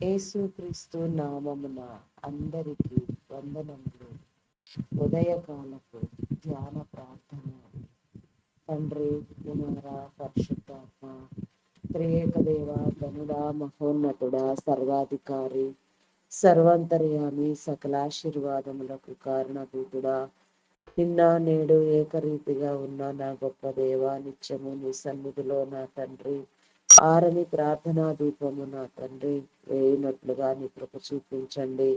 యేసుక్రీస్తు నామమున అందరికీ వందనములు. ఉదయకాలపు ధ్యాన ప్రార్థన. తండ్రి, కుమార, పరిశుద్ధాత్మ, త్రియేక దేవ, ధనుడా, మహోన్నతుడా, సర్వాధికారి, సర్వాంతర్యామి, సకలాశీర్వాదములకు కారణభూతుడా, నిన్న నేడు ఏకరీతిగా ఉన్న నా గొప్ప దేవ, నిత్యము నీ సన్నిధిలో నా తండ్రి ఆరని ప్రార్థనా దీపము నా తండ్రి వేయినట్లుగా నీ కృప చూపించండి.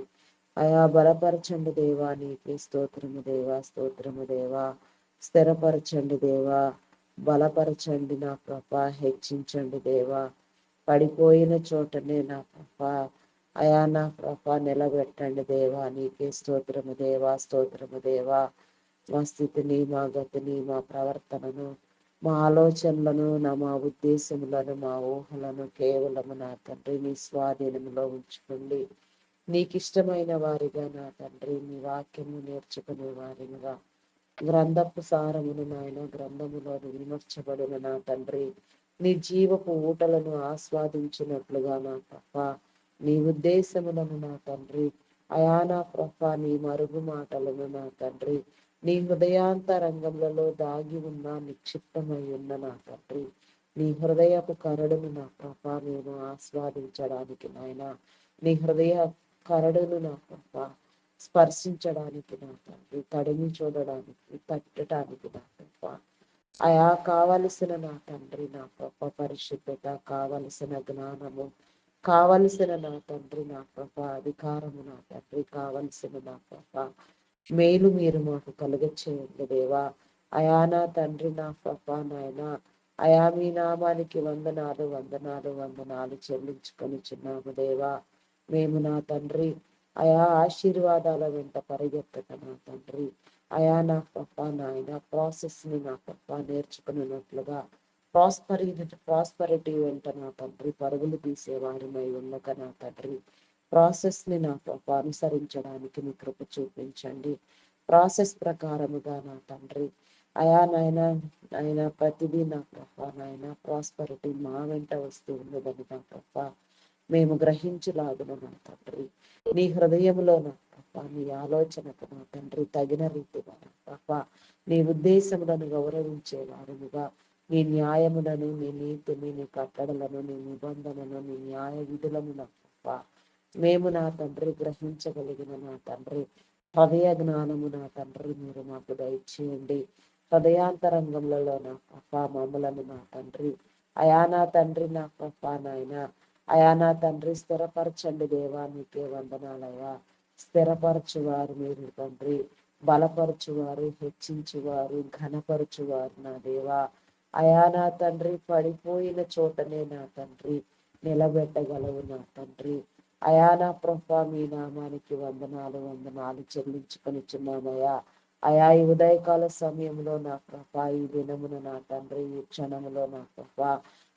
అయా బలపరచండి దేవా, నీకే స్తోత్రము దేవా, స్తోత్రము దేవా. స్థిరపరచండి దేవా, బలపరచండి నా ప్రభ, హెచ్చించండి దేవా. పడిపోయిన చోటనే నా ప్రభ, అయా నా ప్రభ నిలబెట్టండి దేవా, నీకే స్తోత్రము దేవా, స్తోత్రము దేవా. మా స్థితిని, మా గతిని, మా ప్రవర్తనను, మా ఆలోచనలను, మా ఉద్దేశములను, మా ఊహలను కేవలము నా తండ్రి నీ స్వాధీనములో ఉంచుకోండి. నీకు ఇష్టమైన వారిగా నా తండ్రి నీ వాక్యము నేర్చుకునే వారిగా గ్రంథపు సారమును నాయన గ్రంథములో విమర్చబడిన నా తండ్రి నీ జీవపు ఊటలను ఆస్వాదించినట్లుగా నా ప్రభ నీ ఉద్దేశములను నా తండ్రి అయా నా ప్రభ నీ మరుగు మాటలను నా తండ్రి నీ హృదయాంతరంగములలో దాగి ఉన్న నిక్షిప్తమై ఉన్న నా తండ్రి నీ హృదయపు కరడును నా ప్రభ నేను ఆస్వాదించడానికి నాయన నీ హృదయ కరడును నా ప్రభ స్పర్శించడానికి నా తండ్రి తడిమి చూడడానికి తట్టడానికి నా ప్రభ అయా కావలసిన నా తండ్రి నా ప్రభ పరిశుద్ధత, కావలసిన జ్ఞానము, కావలసిన నా తండ్రి నా ప్రభ అధికారము నా తండ్రి కావలసిన నా ప్రభ మేలు మీరు మాకు కలుగచేయండి దేవా. అయా నా తండ్రి నా ప్రభ నాయన అయా మీ నామానికి వందనాలు వందనాలు వందనాలు చెల్లించుకొని చిన్నాము దేవా. మేము నా తండ్రి అయా ఆశీర్వాదాల వెంట పరిగెత్తక నా తండ్రి అయా నా ప్రభ నాయన ప్రాసెస్ ని నా ప్రభ నేర్చుకున్నట్లుగా ప్రాస్పరిటీ వెంట నా తండ్రి పరుగులు తీసేవారిమై ఉండక నా తండ్రి ప్రాసెస్ ని నా ప్రభ అనుసరించడానికి మీ కృప చూపించండి. ప్రాసెస్ ప్రకారముగా నా తండ్రి అయా నాయన ఆయన ప్రతిదీ నా ప్రభ నాయన ప్రాస్పరిటీ మా వెంట వస్తూ ఉన్నదని నా ప్రభ మేము గ్రహించలాగున నా తండ్రి నీ హృదయంలో నా ప్రభ నీ ఆలోచనకు నా తండ్రి తగిన రీతిగా నా ప్రభ నీ ఉద్దేశములను గౌరవించే వారముగా నీ న్యాయములను, నీ నీతిని, నీ కట్టడలను, నీ నిబంధనను, నీ న్యాయ విధులను నా ప్రభ మేము నా తండ్రి గ్రహించగలిగిన నా తండ్రి హృదయ జ్ఞానము నా తండ్రి మీరు మాకు దయచేయండి. హృదయాంతరంగంలో నా ప్రభ మమ్మలను నా తండ్రి అయా నా తండ్రి నా ప్రభ నాయన అయా నా తండ్రి స్థిరపరచండి దేవా, నీకే వందనాలయ్యా. స్థిరపరచువారు మీరు తండ్రి, బలపరచువారు, హెచ్చించువారు, ఘనపరచువారు నా దేవా. అయా నా తండ్రి పడిపోయిన చోటనే నా తండ్రి నిలబెట్టగలవు నా తండ్రి అయా నా ప్రభ మీ నామానికి వందనాలు వందనాలు చెల్లించుకొని చున్నామయ్యా. అయా ఈ ఉదయకాల సమయంలో నా ప్రభ ఈ దినమున నా తండ్రి ఈ క్షణములో నా ప్రభ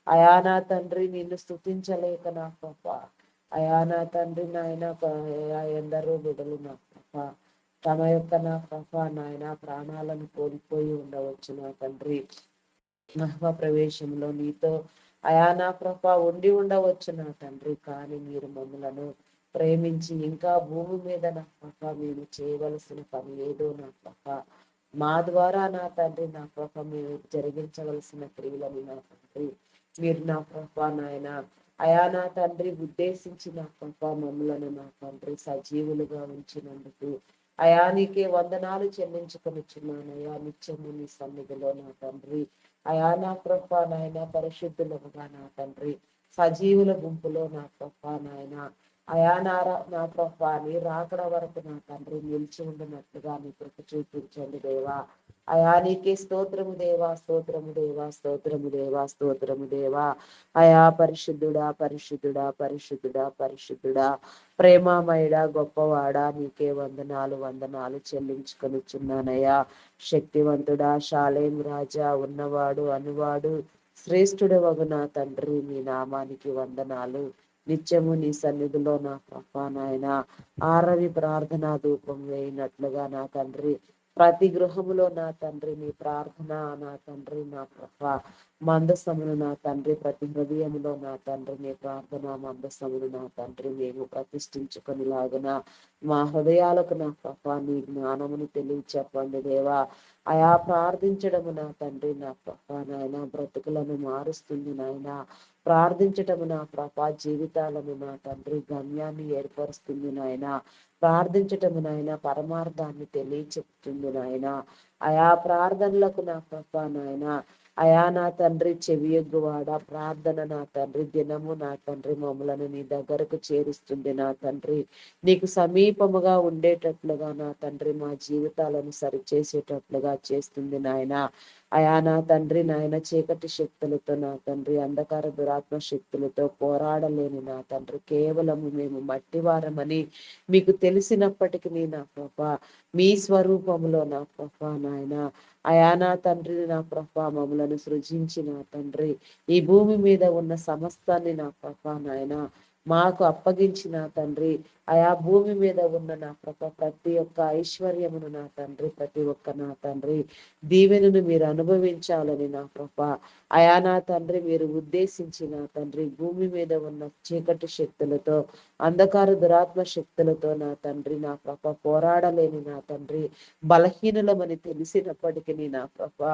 అయా నా తండ్రి నిన్ను స్తుతించలేక నా ప్రభ అయా నా తండ్రి నాయన ఎందరో బిడ్డలు నా ప్రభ తమ యొక్క నా ప్రభ నాయన ప్రాణాలను కోల్పోయి ఉండవచ్చు నా తండ్రి మహిమ ప్రవేశంలో నీతో అయా నా ప్రభ ఉండి ఉండవచ్చు నా తండ్రి. కానీ మీరు మమ్మలను ప్రేమించి ఇంకా భూమి మీద నా ప్రభ మేము చేయవలసిన పని ఏదో నా ప్రభ మా ద్వారా నా తండ్రి నా ప్రభ మేము జరిగించవలసిన క్రియలను నా తండ్రి మీరు నా ప్రభ నాయన అయా నా తండ్రి ఉద్దేశించి నా ప్రభ మమ్మలను నా తండ్రి సజీవులుగా ఉంచినందుకు అయా నీకే వందనాలు చెల్లించుకొనిచున్నానయ్యా. నిత్యము నీ సన్నిధిలో నా తండ్రి అయా నా ప్రభ నాయన పరిశుద్ధులుగా నా తండ్రి సజీవుల గుంపులో నా ప్రభ నాయన అయా నా ప్రభ నీ రాకడ వరకు నా తండ్రి నిలిచి ఉండినట్లుగా నీ కృప చూపించండి దేవా. అయా నీకే స్తోత్రము దేవా, స్తోత్రము దేవా, స్తోత్రము దేవా, స్తోత్రము దేవా. అయా పరిశుద్ధుడా పరిశుద్ధుడా పరిశుద్ధుడా పరిశుద్ధుడా ప్రేమామయుడా గొప్పవాడా నీకే వందనాలు వందనాలు చెల్లించుకొనిచున్నానయ్యా. శక్తివంతుడా షాలేం రాజా ఉన్నవాడు అనువాడు శ్రేష్ఠుడు వగు నా తండ్రి నీ నామానికి వందనాలు. నిత్యము నీ సన్నిధిలో నా ప్రభ నాయన ఆరవి ప్రార్థనా ధూపం వేయినట్లుగా నా తండ్రి ప్రతి గృహములో నా తండ్రి మీ ప్రార్థన నా తండ్రి నా ప్రభా మందసమును నా తండ్రి, ప్రతి హృదయములో నా తండ్రి మీ ప్రార్థన మందసమును నా తండ్రి మేము ప్రతిష్ఠించుకొని లాగున మా హృదయాలకు నా ప్రభా నీ జ్ఞానమును తెలియచెప్పండి దేవా. అయా ప్రార్థించడము నా తండ్రి నా ప్రభా నాయన బ్రతుకులను మారుస్తుంది నాయన. ప్రార్థించటము నా ప్రభా జీవితాలను నా తండ్రి గమ్యాన్ని ఏర్పరుస్తుంది నాయన. ప్రార్థించటము నాయన పరమార్థాన్ని తెలియచెప్తుంది నాయన. ఆయా ప్రార్థనలకు నా ప్రభా నాయన అయా నా తండ్రి చెవియొగ్గువాడ ప్రార్థన నా తండ్రి దినము నా తండ్రి మమ్మలను నీ దగ్గరకు చేరుస్తుంది నా తండ్రి. నీకు సమీపముగా ఉండేటట్లుగా నా తండ్రి మా జీవితాలను సరిచేసేటట్లుగా చేస్తుంది నాయన. అయా నా తండ్రి నాయన చీకటి శక్తులతో నా తండ్రి అంధకార దురాత్మ శక్తులతో పోరాడలేని నా తండ్రి కేవలము మేము మట్టివారమని మీకు తెలిసినప్పటికీ నా ప్రభా మీ స్వరూపములో నా ప్రభా నాయన అయా నా తండ్రి నా ప్రభా మమ్మలను సృజించి నా తండ్రి ఈ భూమి మీద ఉన్న సమస్తాన్ని నా ప్రభా నాయన మాకు అప్పగించిన తండ్రి ఆయా భూమి మీద ఉన్న నా ప్రభా ప్రతి ఒక్క ఐశ్వర్యమును నా తండ్రి ప్రతి ఒక్క నా తండ్రి దీవెనను మీరు అనుభవించాలని నా ప్రభా అయా నా తండ్రి మీరు ఉద్దేశించిన తండ్రి భూమి మీద ఉన్న చీకటి శక్తులతో అంధకార దురాత్మ శక్తులతో నా తండ్రి నా ప్రభా పోరాడలేని నా తండ్రి బలహీనులమని తెలిసినప్పటికీ నా ప్రభా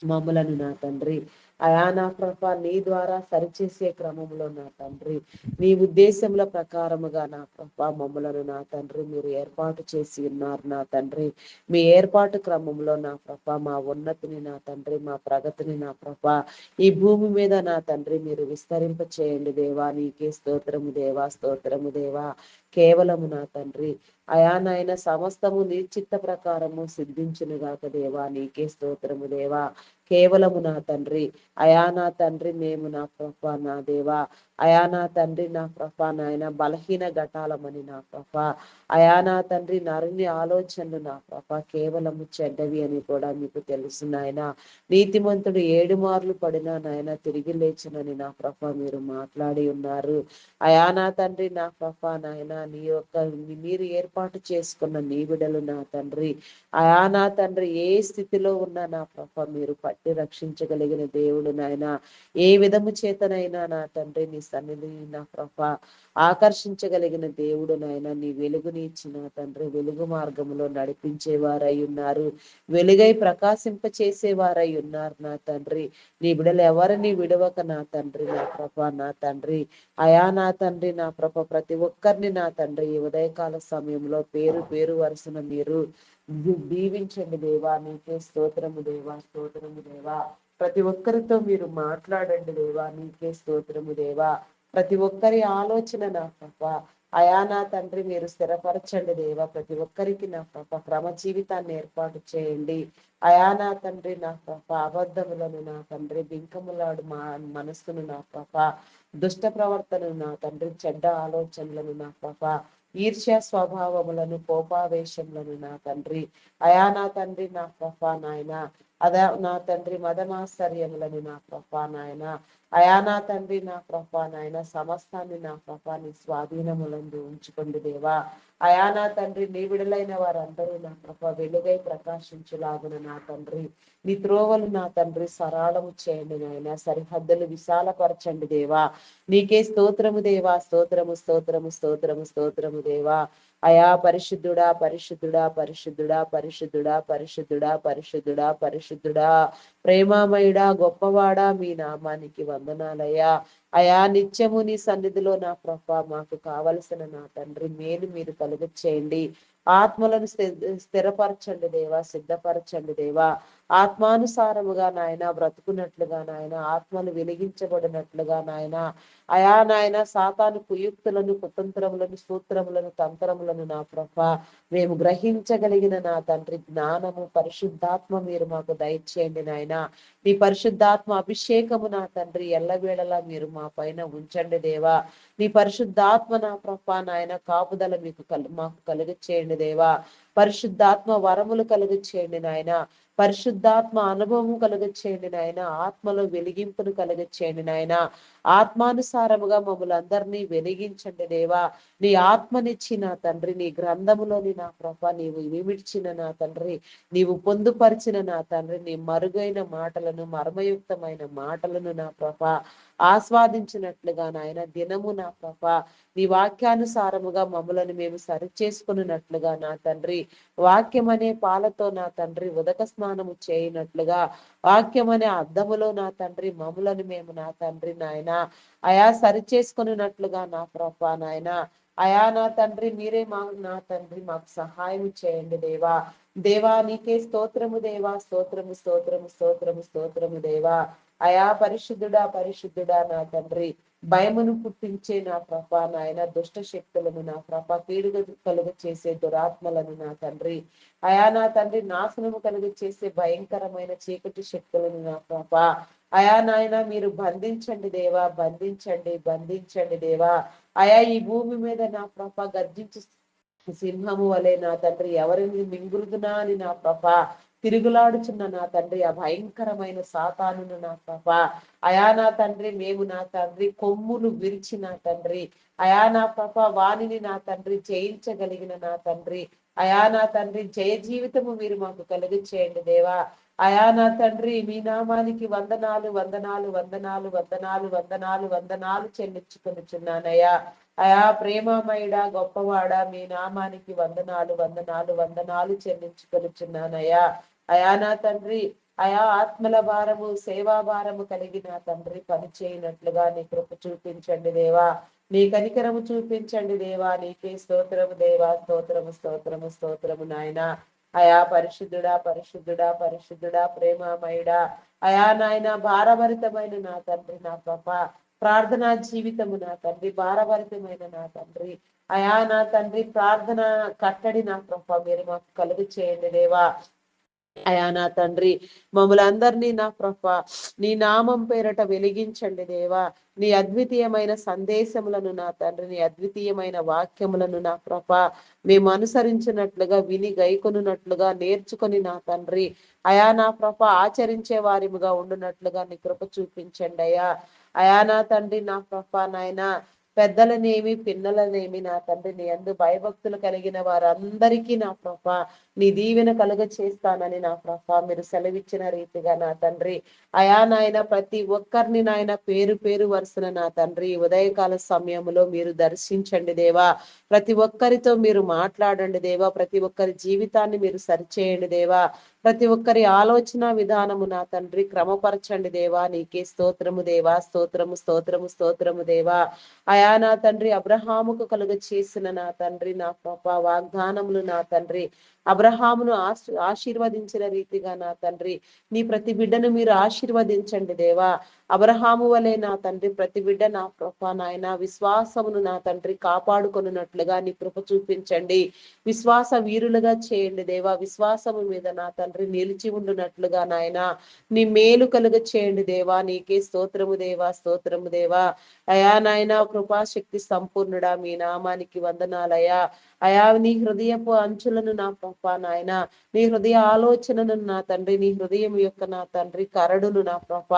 మమ్మలను నా తండ్రి అయా నా ప్రభా నీ ద్వారా సరిచేసే క్రమంలో నా తండ్రి నీ ఉద్దేశముల ప్రకారముగా నా ప్రభా మమ్మలను నా తండ్రి మీరు ఏర్పాటు చేసి ఉన్నారు నా తండ్రి. మీ ఏర్పాటు క్రమంలో నా ప్రభా మా ఉన్నతిని నా తండ్రి మా ప్రగతిని నా ప్రభా ఈ భూమి మీద నా తండ్రి మీరు విస్తరింప చేయండి దేవా. నీకే స్తోత్రము దేవా స్తోత్రము దేవా. కేవలము నా తండ్రి అయా నాయన సమస్తము నీ చిత్త ప్రకారము సిద్ధించును గాక దేవా. నీకే స్తోత్రము దేవా. కేవలము నా తండ్రి అయా నా తండ్రి మేము నా ప్రభా నా దేవా అయా నా తండ్రి నా ప్రభా నాయన బలహీన ఘటాలమని నా ప్రభా అయా నా తండ్రి నరుని ఆలోచనలు నా ప్రభా కేవలము చెడ్డవి అని కూడా మీకు తెలుసు నాయన. నీతిమంతుడు 7 మార్లు పడినా నాయన తిరిగి లేచునని నా ప్రభా మీరు మాట్లాడి ఉన్నారు. అయా నా తండ్రి నా ప్రభా నాయన నీ యొక్క మీరు ఏర్పాటు చేసుకున్న నీ బిడ్డలు నా తండ్రి అయా నా తండ్రి ఏ స్థితిలో ఉన్నా నా ప్రభా మీరు పట్టి రక్షించగలిగిన దేవుడు నాయన. ఏ విధము చేతనైనా నా తండ్రి నీ సన్నిధిని నా ప్రభా ఆకర్షించగలిగిన దేవుడు నాయన. నీ వెలుగుని ఇచ్చిన తండ్రి వెలుగు మార్గంలో నడిపించేవారై ఉన్నారు. వెలుగై ప్రకాశింప చేసేవారై ఉన్నారు నా తండ్రి. నీ బిడ్డలు ఎవరిని విడవక నా తండ్రి నా ప్రభా నా తండ్రి అయా నా తండ్రి నా ప్రభ ప్రతి ఒక్కరిని నా తండ్రి ఈ ఉదయకాల సమయంలో పేరు పేరు వరుసన మీరు దీవించండి దేవా. నీకే స్తోత్రము దేవా స్తోత్రము దేవా. ప్రతి ఒక్కరితో మీరు మాట్లాడండి దేవా. నీకే స్తోత్రము దేవా. ప్రతి ఒక్కరి ఆలోచన నా ప్రభా అయా నా తండ్రి మీరు స్థిరపరచండి దేవా. ప్రతి ఒక్కరికి నా ప్రభ క్రమ జీవితాన్ని ఏర్పాటు చేయండి అయా నా తండ్రి నా ప్రభ అబద్ధములను నా తండ్రి బింకములాడు మనస్సును నా ప్రభ దుష్ట ప్రవర్తనను నా తండ్రి చెడ్డ ఆలోచనలను నా ప్రభ ఈర్ష్య స్వభావములను కోపావేశములను నా తండ్రి అయా నా తండ్రి నా ప్రభా నాయన అదా నా తండ్రి మదమాశ్చర్యములను నా ప్రభా నాయన అయా నా తండ్రి నా ప్రభా నాయన సమస్తాన్ని నా ప్రభా నీ స్వాధీనములందు ఉంచుకోండి దేవా. అయా నా తండ్రి నీ విడులైన వారందరూ నా ప్రభా వెలుగై ప్రకాశించులాగున నా తండ్రి నీ త్రోవలు నా తండ్రి సరాళము చేయండి నాయన. సరిహద్దులు విశాలపరచండి దేవా. నీకే స్తోత్రము దేవా స్తోత్రము స్తోత్రము స్తోత్రము స్తోత్రము దేవా. అయా పరిశుద్ధుడా పరిశుద్ధుడా పరిశుద్ధుడా పరిశుద్ధుడా పరిశుద్ధుడా పరిశుద్ధుడా పరిశుద్ధుడా ప్రేమామయుడా గొప్పవాడా మీ నామానికి వందనాలయ్యా. అయా నిత్యము నీ సన్నిధిలో నా ప్రభా మాకు కావలసిన నా తండ్రి మేలు మీరు కలుగ చేయండి. ఆత్మలను స్థిరపరచండి దేవా సిద్ధపరచండి దేవా. ఆత్మానుసారముగా నాయన బ్రతుకున్నట్లుగా నాయన ఆత్మలు వెలిగించబడినట్లుగా నాయన అయా నాయన సాతాను కుయుక్తులను కుతంత్రములను సూత్రములను తంత్రములను నా ప్రభా మేము గ్రహించగలిగిన నా తండ్రి జ్ఞానము పరిశుద్ధాత్మ మీరు మాకు దయచేయండి నాయన. నీ పరిశుద్ధాత్మ అభిషేకము నా తండ్రి ఎల్లవేళలా మీరు మా పైన ఉంచండి దేవా. నీ పరిశుద్ధాత్మ నా ప్రభా నాయన కాపుదల మీకు మాకు కలుగ చేయండి దేవా. పరిశుద్ధాత్మ వరములు కలుగ చేయండి నాయన. పరిశుద్ధాత్మ అనుభవం కలుగ చేయండి నాయన. ఆత్మలో వెలిగింపును కలుగ చేయండి నాయన. ఆత్మానుసారముగా మమ్మల్ని అందరినీ వెలిగించండి దేవా. నీ ఆత్మనిచ్చి నా తండ్రి, నీ గ్రంథములోని నా ప్రభ నీవు విమిడ్చిన నా తండ్రి, నీవు పొందుపరిచిన నా తండ్రి, నీ మరుగైన మాటలను, మర్మయుక్తమైన మాటలను నా ప్రభ ఆస్వాదించినట్లుగా నాయన దినము నా ప్రభ నీ వాక్యానుసారముగా మమ్మలను మేము సరిచేసుకున్నట్లుగా నా తండ్రి, వాక్యం అనే పాలతో నా తండ్రి ఉదక స్నానము చేయనట్లుగా, వాక్యం అనే అద్దములో నా తండ్రి మమ్ములను మేము నా తండ్రి నాయన అయా సరిచేసుకున్నట్లుగా నా ప్రభ నాయన అయా నా తండ్రి మీరే నా తండ్రి మాకు సహాయం చేయండి దేవా. దేవా నీకే స్తోత్రము దేవా, స్తోత్రము స్తోత్రము స్తోత్రము స్తోత్రము దేవా. అయా పరిశుద్ధుడా పరిశుద్ధుడా నా తండ్రి, భయమును పుట్టించే నా ప్రభ నాయన దుష్ట శక్తులను నా ప్రభ కీడుగ కలుగ చేసే దురాత్మలను నా తండ్రి, అయా నా తండ్రి నాశనము కలుగ చేసే భయంకరమైన చీకటి శక్తులను నా ప్రభ అయా నాయన మీరు బంధించండి దేవా, బంధించండి బంధించండి దేవా. అయా ఈ భూమి మీద నా ప్రభ గర్జించి సింహము వలె నా తండ్రి ఎవరిని మింగురుదునా అని నా ప్రభ తిరుగులాడుచున్న నా తండ్రి ఆ భయంకరమైన సాతానును నా ప్రభ అయా నా తండ్రి మేము నా తండ్రి కొమ్ములు విరిచి నా తండ్రి అయా నా ప్రభ వాణిని నా తండ్రి జయించగలిగిన నా తండ్రి అయా నా తండ్రి జయ జీవితము మీరు మాకు కలుగ చేయండి దేవా. అయా నా తండ్రి మీ నామానికి వందనాలు వందనాలు వందనాలు వందనాలు వందనాలు వందనాలు చెల్లించుకొనిచున్నానయ్యా. అయా ప్రేమమయుడా గొప్పవాడా మీ నామానికి వందనాలు వందనాలు వందనాలు చెల్లించుకొనిచున్నానయ్యా. అయా నా తండ్రి అయా ఆత్మల భారము సేవా భారము కలిగిన తండ్రి పని చేయనట్లుగా నీ కృప చూపించండి దేవా. నీ కనికరము చూపించండి దేవా. నీకే స్తోత్రము దేవా, స్తోత్రము స్తోత్రము స్తోత్రము నాయన. అయా పరిశుద్ధుడా పరిశుద్ధుడా పరిశుద్ధుడా ప్రేమమయుడా అయా నాయన భారభరితమైన నా తండ్రి నా ప్రభ ప్రార్థనా జీవితము నా తండ్రి భారభరితమైన నా తండ్రి అయా నా తండ్రి ప్రార్థన కట్టడి నా ప్రభ మీరు మాకు కలుగు చేయండి దేవా. అయా నా తండ్రి మమ్మల్ని అందరినీ నా ప్రభ నీ నామం పేరట వెలిగించండి దేవా. నీ అద్వితీయమైన సందేశములను నా తండ్రి, నీ అద్వితీయమైన వాక్యములను నా ప్రభ మేము అనుసరించినట్లుగా విని గైకొనున్నట్లుగా నేర్చుకొని నా తండ్రి అయా నా ప్రభ ఆచరించే వారిముగా ఉండునట్లుగా నీ కృప చూపించండి అయ్యా. అయా నా తండ్రి నా ప్రభ నాయన పెద్దలనేమి పిన్నలనేమి నా తండ్రి నీ అందు భయభక్తులు కలిగిన వారందరికీ నా ప్రభ నీ దీవెన కలుగ చేస్తానని నా ప్రభ మీరు సెలవిచ్చిన రీతిగా నా తండ్రి అయా నాయన ప్రతి ఒక్కరిని నాయన పేరు పేరు వరుసన నా తండ్రి ఉదయకాల సమయంలో మీరు దర్శించండి దేవా. ప్రతి ఒక్కరితో మీరు మాట్లాడండి దేవా. ప్రతి ఒక్కరి జీవితాన్ని మీరు సరిచేయండి దేవా. ప్రతి ఒక్కరి ఆలోచన విధానము నా తండ్రి క్రమపరచండి దేవా. నీకే స్తోత్రము దేవా, స్తోత్రము స్తోత్రము స్తోత్రము దేవా. అయా నా తండ్రి అబ్రహాముకు కలుగ చేసిన నా తండ్రి నా పాప వాగ్దానములు నా తండ్రి అబ్రహామును ఆశీర్వదించిన రీతిగా నా తండ్రి నీ ప్రతి బిడ్డను మీరు ఆశీర్వదించండి దేవా. అబ్రహాము వలె నా తండ్రి ప్రతి బిడ్డ నా కృప నాయన విశ్వాసమును నా తండ్రి కాపాడుకొనున్నట్లుగా నీ కృప చూపించండి. విశ్వాస వీరులుగా చేయండి దేవా. విశ్వాసము మీద నా తండ్రి నిలిచి ఉండునట్లుగా నాయన నీ మేలు కలుగ చేయండి దేవా. నీకే స్తోత్రము దేవా, స్తోత్రము దేవా. అయా నాయన కృపాశక్తి సంపూర్ణుడా మీ నామానికి వందనాలయా. అయా నీ హృదయపు అంచులను నా ప్రభ నాయన నీ హృదయ ఆలోచనను నా తండ్రి నీ హృదయం యొక్క నా తండ్రి కరడును నా ప్రభ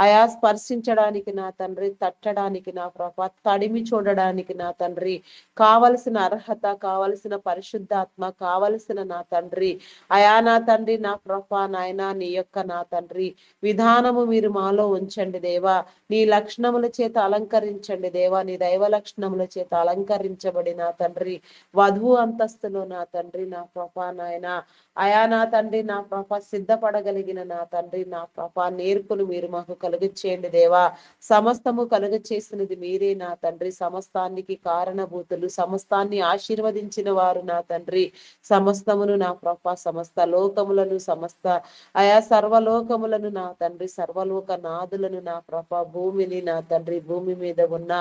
అయా స్పర్శించడానికి నా తండ్రి తట్టడానికి నా ప్రభ తడిమి చూడడానికి నా తండ్రి కావలసిన అర్హత కావలసిన పరిశుద్ధాత్మ కావలసిన నా తండ్రి అయా నా తండ్రి నా ప్రభ నాయన నీ యొక్క నా తండ్రి విధానము మీరు మాలో ఉంచండి దేవా. నీ లక్షణముల చేత అలంకరించండి దేవా. నీ దైవ లక్షణముల చేత అలంకరించబడి నా తండ్రి వధువు అంతస్తులో నా తండ్రి నా ప్రభ నాయన అయా నా తండ్రి నా ప్రభ సిద్ధపడగలిగిన నా తండ్రి నా ప్రభ నేర్పును మీరు మాకు కలుగ చేయండి దేవా. సమస్తము కలుగ చేసినది మీరే నా తండ్రి. సమస్తానికి కారణభూతులు సమస్తాన్ని ఆశీర్వదించిన వారు నా తండ్రి. సమస్తమును నా ప్రభ సమస్త లోకములను సమస్త అయా సర్వలోకములను నా తండ్రి సర్వలోక నాదులను నా ప్రభ భూమిని నా తండ్రి భూమి మీద ఉన్న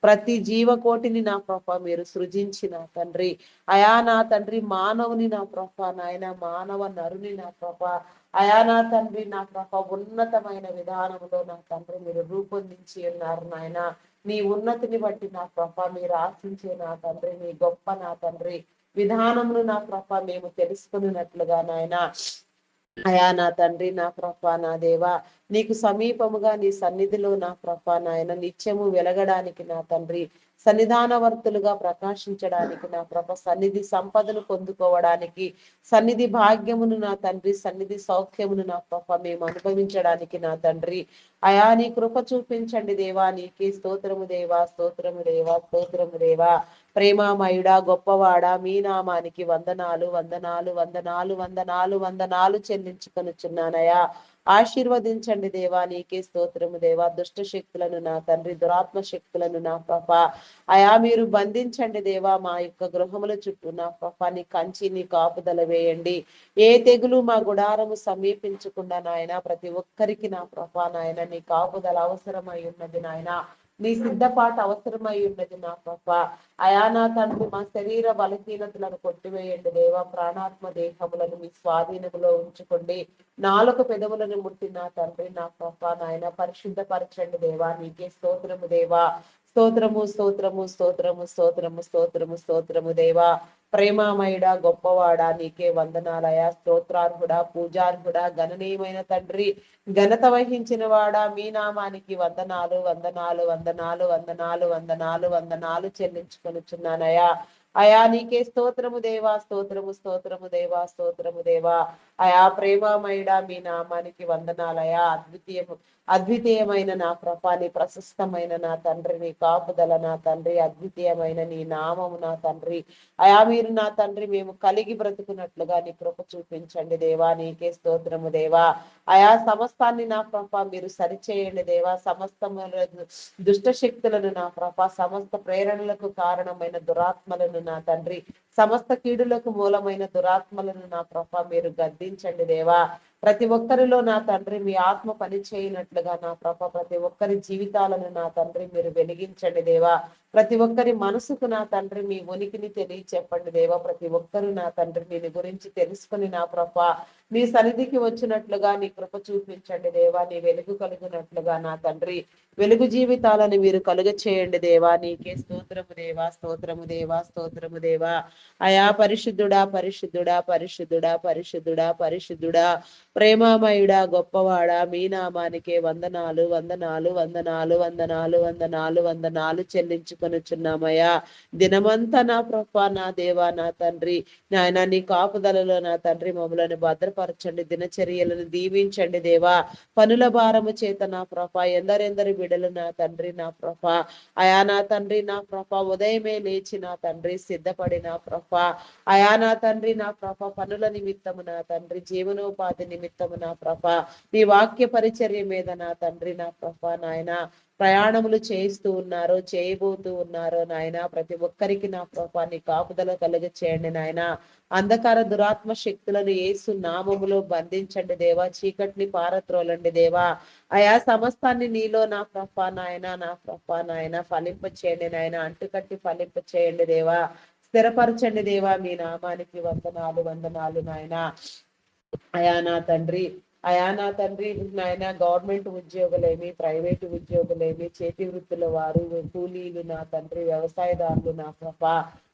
ప్రతి జీవకోటిని నా ప్రభ మీరు సృజించిన తండ్రి అయా నా తండ్రి మానవుని నా ప్రభ నాయన మానవ నరుని నా ప్రభ అయా నా తండ్రి నా ప్రభ ఉన్నతమైన విధానంలో నా తండ్రి మీరు రూపొందించి ఉన్నారు నాయన. నీ ఉన్నతిని బట్టి నా ప్రభ మీరు ఆశించే నా తండ్రి నీ గొప్ప నా తండ్రి విధానమును నా ప్రభ మేము తెలుసుకున్నట్లుగా నాయన అయా నా తండ్రి నా ప్రభా నా దేవా నీకు సమీపముగా నీ సన్నిధిలో నా ప్రభా నాయన నిత్యము వెలగడానికి నా తండ్రి సన్నిధానవర్తులుగా ప్రకాశించడానికి నా ప్రభ సన్నిధి సంపదను పొందుకోవడానికి సన్నిధి భాగ్యమును నా తండ్రి సన్నిధి సౌఖ్యమును నా ప్రభ మేము అనుభవించడానికి నా తండ్రి అయా నీ కృప చూపించండి దేవా నీకే స్తోత్రము దేవా స్తోత్రము దేవా స్తోత్రము దేవా ప్రేమామయుడా గొప్పవాడా మీ నామానికి వందనాలు వందనాలు వందనాలు వందనాలు వందనాలు చెల్లించుకొనుచున్నానయా ఆశీర్వదించండి దేవా నీకే స్తోత్రము దేవా దుష్ట శక్తులను నా తండ్రి దురాత్మ శక్తులను నా ప్రభ అయా మీరు బంధించండి దేవా మా యొక్క గృహముల చుట్టూ నా ప్రభ నీ కంచి నీ కాపుదల వేయండి ఏ తెగులు మా గుడారము సమీపించకుండా నాయన ప్రతి ఒక్కరికి నా ప్రభ నాయన నీ కాపుదల అవసరమై ఉన్నది నాయన నీ సిద్ధపాటు అవసరమై ఉన్నది నా ప్రభ అయా నా తండ్రి మా శరీర బలహీనతలను కొట్టివేయండి దేవా ప్రాణాత్మ దేహములను మీ స్వాధీనములో ఉంచుకోండి నాలుగు పెదవులను ముట్టి నా తండ్రి నా ప్రభ నాయన పరిశుద్ధపరచండి దేవా నీకే స్తోత్రము దేవా స్తోత్రము స్తోత్రము స్తోత్రము స్తోత్రము స్తోత్రము స్తోత్రము దేవా ప్రేమామయుడా గొప్పవాడా నీకే వందనాలయ స్తోత్రార్హుడా పూజార్హుడా గణనీయమైన తండ్రి ఘనత వహించిన వాడా మీ నామానికి వందనాలు వందనాలు వందనాలు వందనాలు వందనాలు వందనాలు చెల్లించుకొనుచున్నానయా అయా నీకే స్తోత్రము దేవా స్తోత్రము స్తోత్రము దేవా స్తోత్రము దేవా అయా ప్రేమమయుడా మీ నామానికి వందనాలయా అద్వితీయమైన నా కృపాని ప్రశస్తమైన నా తండ్రి నీ కాపుదల నా తండ్రి అద్వితీయమైన నీ నామము నా తండ్రి అయా మీరు నా తండ్రి మేము కలిగి బ్రతుకున్నట్లుగా నీ కృప చూపించండి దేవా నీకే స్తోత్రము దేవా అయా సమస్తాన్ని నా ప్రభ మీరు సరిచేయండి దేవా సమస్తము దుష్ట శక్తులను నా ప్రభ సమస్త ప్రేరణలకు కారణమైన దురాత్మలను నా తండ్రి సమస్త కీడులకు మూలమైన దురాత్మలను నా ప్రభ మీరు గద్దించండి దేవా ప్రతి ఒక్కరిలో నా తండ్రి మీ ఆత్మ పని చేయనట్లుగా నా ప్రభ ప్రతి ఒక్కరి జీవితాలను నా తండ్రి మీరు వెలిగించండి దేవా ప్రతి ఒక్కరి మనసుకు నా తండ్రి మీ ఉనికిని తెలియచెప్పండి దేవా ప్రతి ఒక్కరు నా తండ్రి దీని గురించి తెలుసుకుని నా ప్రభ నీ సన్నిధికి వచ్చినట్లుగా నీ కృప చూపించండి దేవా నీ వెలుగు కలుగునట్లుగా నా తండ్రి వెలుగు జీవితాలను మీరు కలుగ చేయండి దేవా నీకే స్తోత్రము దేవా స్తోత్రము దేవా స్తోత్రము దేవా అయా పరిశుద్ధుడా పరిశుద్ధుడా పరిశుద్ధుడా పరిశుద్ధుడా పరిశుద్ధుడా ప్రేమామయుడా గొప్పవాడా మీ నామానికే వందనాలు వందనాలు వందనాలు వందనాలు వందనాలు వందనాలు చెల్లించుకొనుచున్నామయ్యా దినమంతా నా ప్రభ నా దేవా నా తండ్రి నాయన నీ కాపుదలలో నా తండ్రి మమ్మలను భద్రపరచండి దినచర్యలను దీవించండి దేవా పనుల భారము చేత నా ప్రభ ఎందరెందరి బిడలు నా తండ్రి నా ప్రభ అయా నా తండ్రి నా ప్రభ ఉదయమే లేచి నా తండ్రి సిద్ధపడి నా ప్రభ అయా నా తండ్రి నా ప్రభ పనుల నిమిత్తము నా తండ్రి జీవనోపాధి నిమిత్తము నా ప్రభ నీ వాక్య పరిచర్య మీద నా తండ్రి నా ప్రభ నాయన ప్రయాణములు చేస్తూ ఉన్నారో చేయబోతూ ఉన్నారో నాయన ప్రతి ఒక్కరికి నా ప్రభ నీ కాపుదల కలుగ చేయండి నాయన అంధకార దురాత్మ శక్తులను యేసు నామములో బంధించండి దేవా చీకటిని పారత్రోలండి దేవా అయా సమస్తాన్ని నీలో నా ప్రభ నాయన నా ప్రభ నాయన ఫలింప చేయండి నాయన అంటుకట్టి ఫలింప చేయండి దేవా స్థిరపరచండి దేవా మీ నామానికి వందనాలు వందనాలు నాయన అయా నా తండ్రి నాయన గవర్నమెంట్ ఉద్యోగులేమి ప్రైవేటు ఉద్యోగులేమి చేతి వృత్తుల వారు కూలీలు నా తండ్రి వ్యవసాయదారులు నా ప్రభ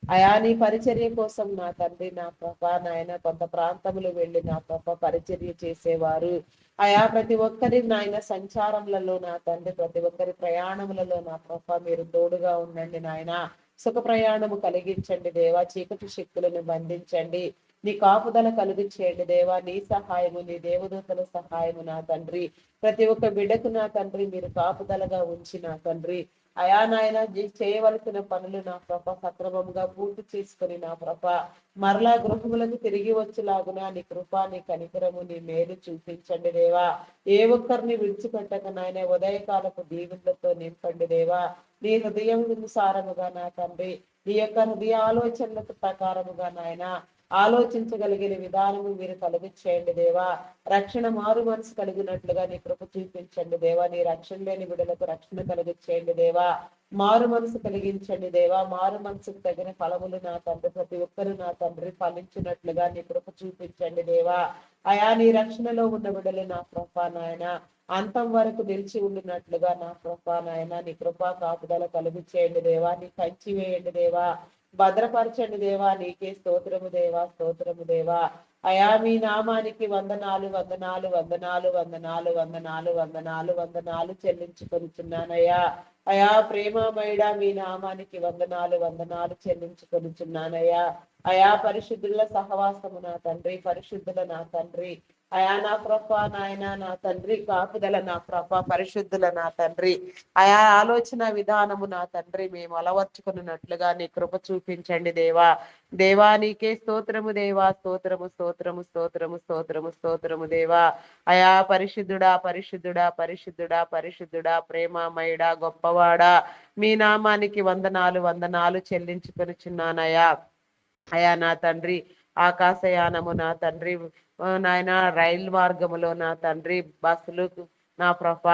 అయా నీ పరిచర్య కోసం నా తండ్రి నా ప్రభ నాయన కొంత ప్రాంతములు వెళ్ళి నా ప్రభ పరిచర్య చేసేవారు అయా ప్రతి ఒక్కరి నాయన సంచారములలో నా తండ్రి ప్రతి ఒక్కరి ప్రయాణములలో నా ప్రభ మీరు తోడుగా ఉండండి నాయన సుఖ ప్రయాణము కలిగించండి దేవా చీకటి శక్తులను బంధించండి నీ కాపుదల కలుగు చేయండి దేవా నీ సహాయము నీ దేవదూతల సహాయము నా తండ్రి ప్రతి ఒక్క బిడ్డకు నా తండ్రి మీరు కాపుదలగా ఉంచి నా తండ్రి అయా నాయన చేయవలసిన పనులు నా ప్రభ సక్రమంగా పూర్తి చేసుకుని నా ప్రభ మరలా గృహములకు తిరిగి వచ్చేలాగున నీ కృప నీ కనికరము నీ మేలు చూపించండి దేవా ఏ ఒక్కరిని విడిచిపెట్టక నాయన ఉదయకాలపు దీవులతో నింపండి దేవా నీ హృదయం సారముగా నా తండ్రి నీ యొక్క హృదయ ఆలోచనలకు ప్రకారముగా నాయన ఆలోచించగలిగిన విధానము మీరు కలుగు చేయండి దేవా రక్షణ మారు మనసు కలిగినట్లుగా నీ కృప చూపించండి దేవా నీ రక్షణ లేని బిడ్డలకు రక్షణ కలుగు చేయండి దేవా మారు మనసు కలిగించండి దేవా మారు మనసుకు తగిన ఫలములు నా తండ్రి ప్రతి ఒక్కరు నా తండ్రి ఫలించినట్లుగా నీ కృప చూపించండి దేవా అయా నీ రక్షణలో ఉన్న బిడ్డలు నా ప్రభ నాయన అంతం వరకు నిలిచి ఉండినట్లుగా నా ప్రభ నాయన నీ కృపా కాపుదల కలుగు చేయండి దేవా నీ కంచి వేయండి దేవా భద్రపరచండి దేవా. నీకే స్తోత్రము దేవా, స్తోత్రము దేవా. అయా మీ నామానికి వందనాలు, వందనాలు, వందనాలు, వందనాలు, వందనాలు, వందనాలు, వందనాలు చెల్లించుకొనిచున్నానయ్యా. అయా ప్రేమమయుడా, మీ నామానికి వందనాలు, వందనాలు చెల్లించుకొనిచున్నానయ్యా. అయా పరిశుద్ధుల సహవాసము నా తండ్రి, పరిశుద్ధుల నా తండ్రి, అయా నా ప్రభ నాయన నా తండ్రి, కాపుదల నా ప్రభ, పరిశుద్ధుల నా తండ్రి, అయా ఆలోచన విధానము నా తండ్రి మేము అలవర్చుకున్నట్లుగా నీ కృప చూపించండి దేవా. దేవా నీకే స్తోత్రము దేవా, స్తోత్రము, స్తోత్రము, స్తోత్రము, స్తోత్రము, స్తోత్రము దేవా. అయా పరిశుద్ధుడా, పరిశుద్ధుడా, పరిశుద్ధుడా, పరిశుద్ధుడా, ప్రేమమయుడా, గొప్పవాడా, మీ నామానికి వందనాలు, వందనాలు చెల్లించుకొనిచున్నానయ్యా. అయా నా తండ్రి, ఆకాశయానము నా తండ్రి, నాయన రైలు మార్గములో నా తండ్రి, బస్సులు నా ప్రభ,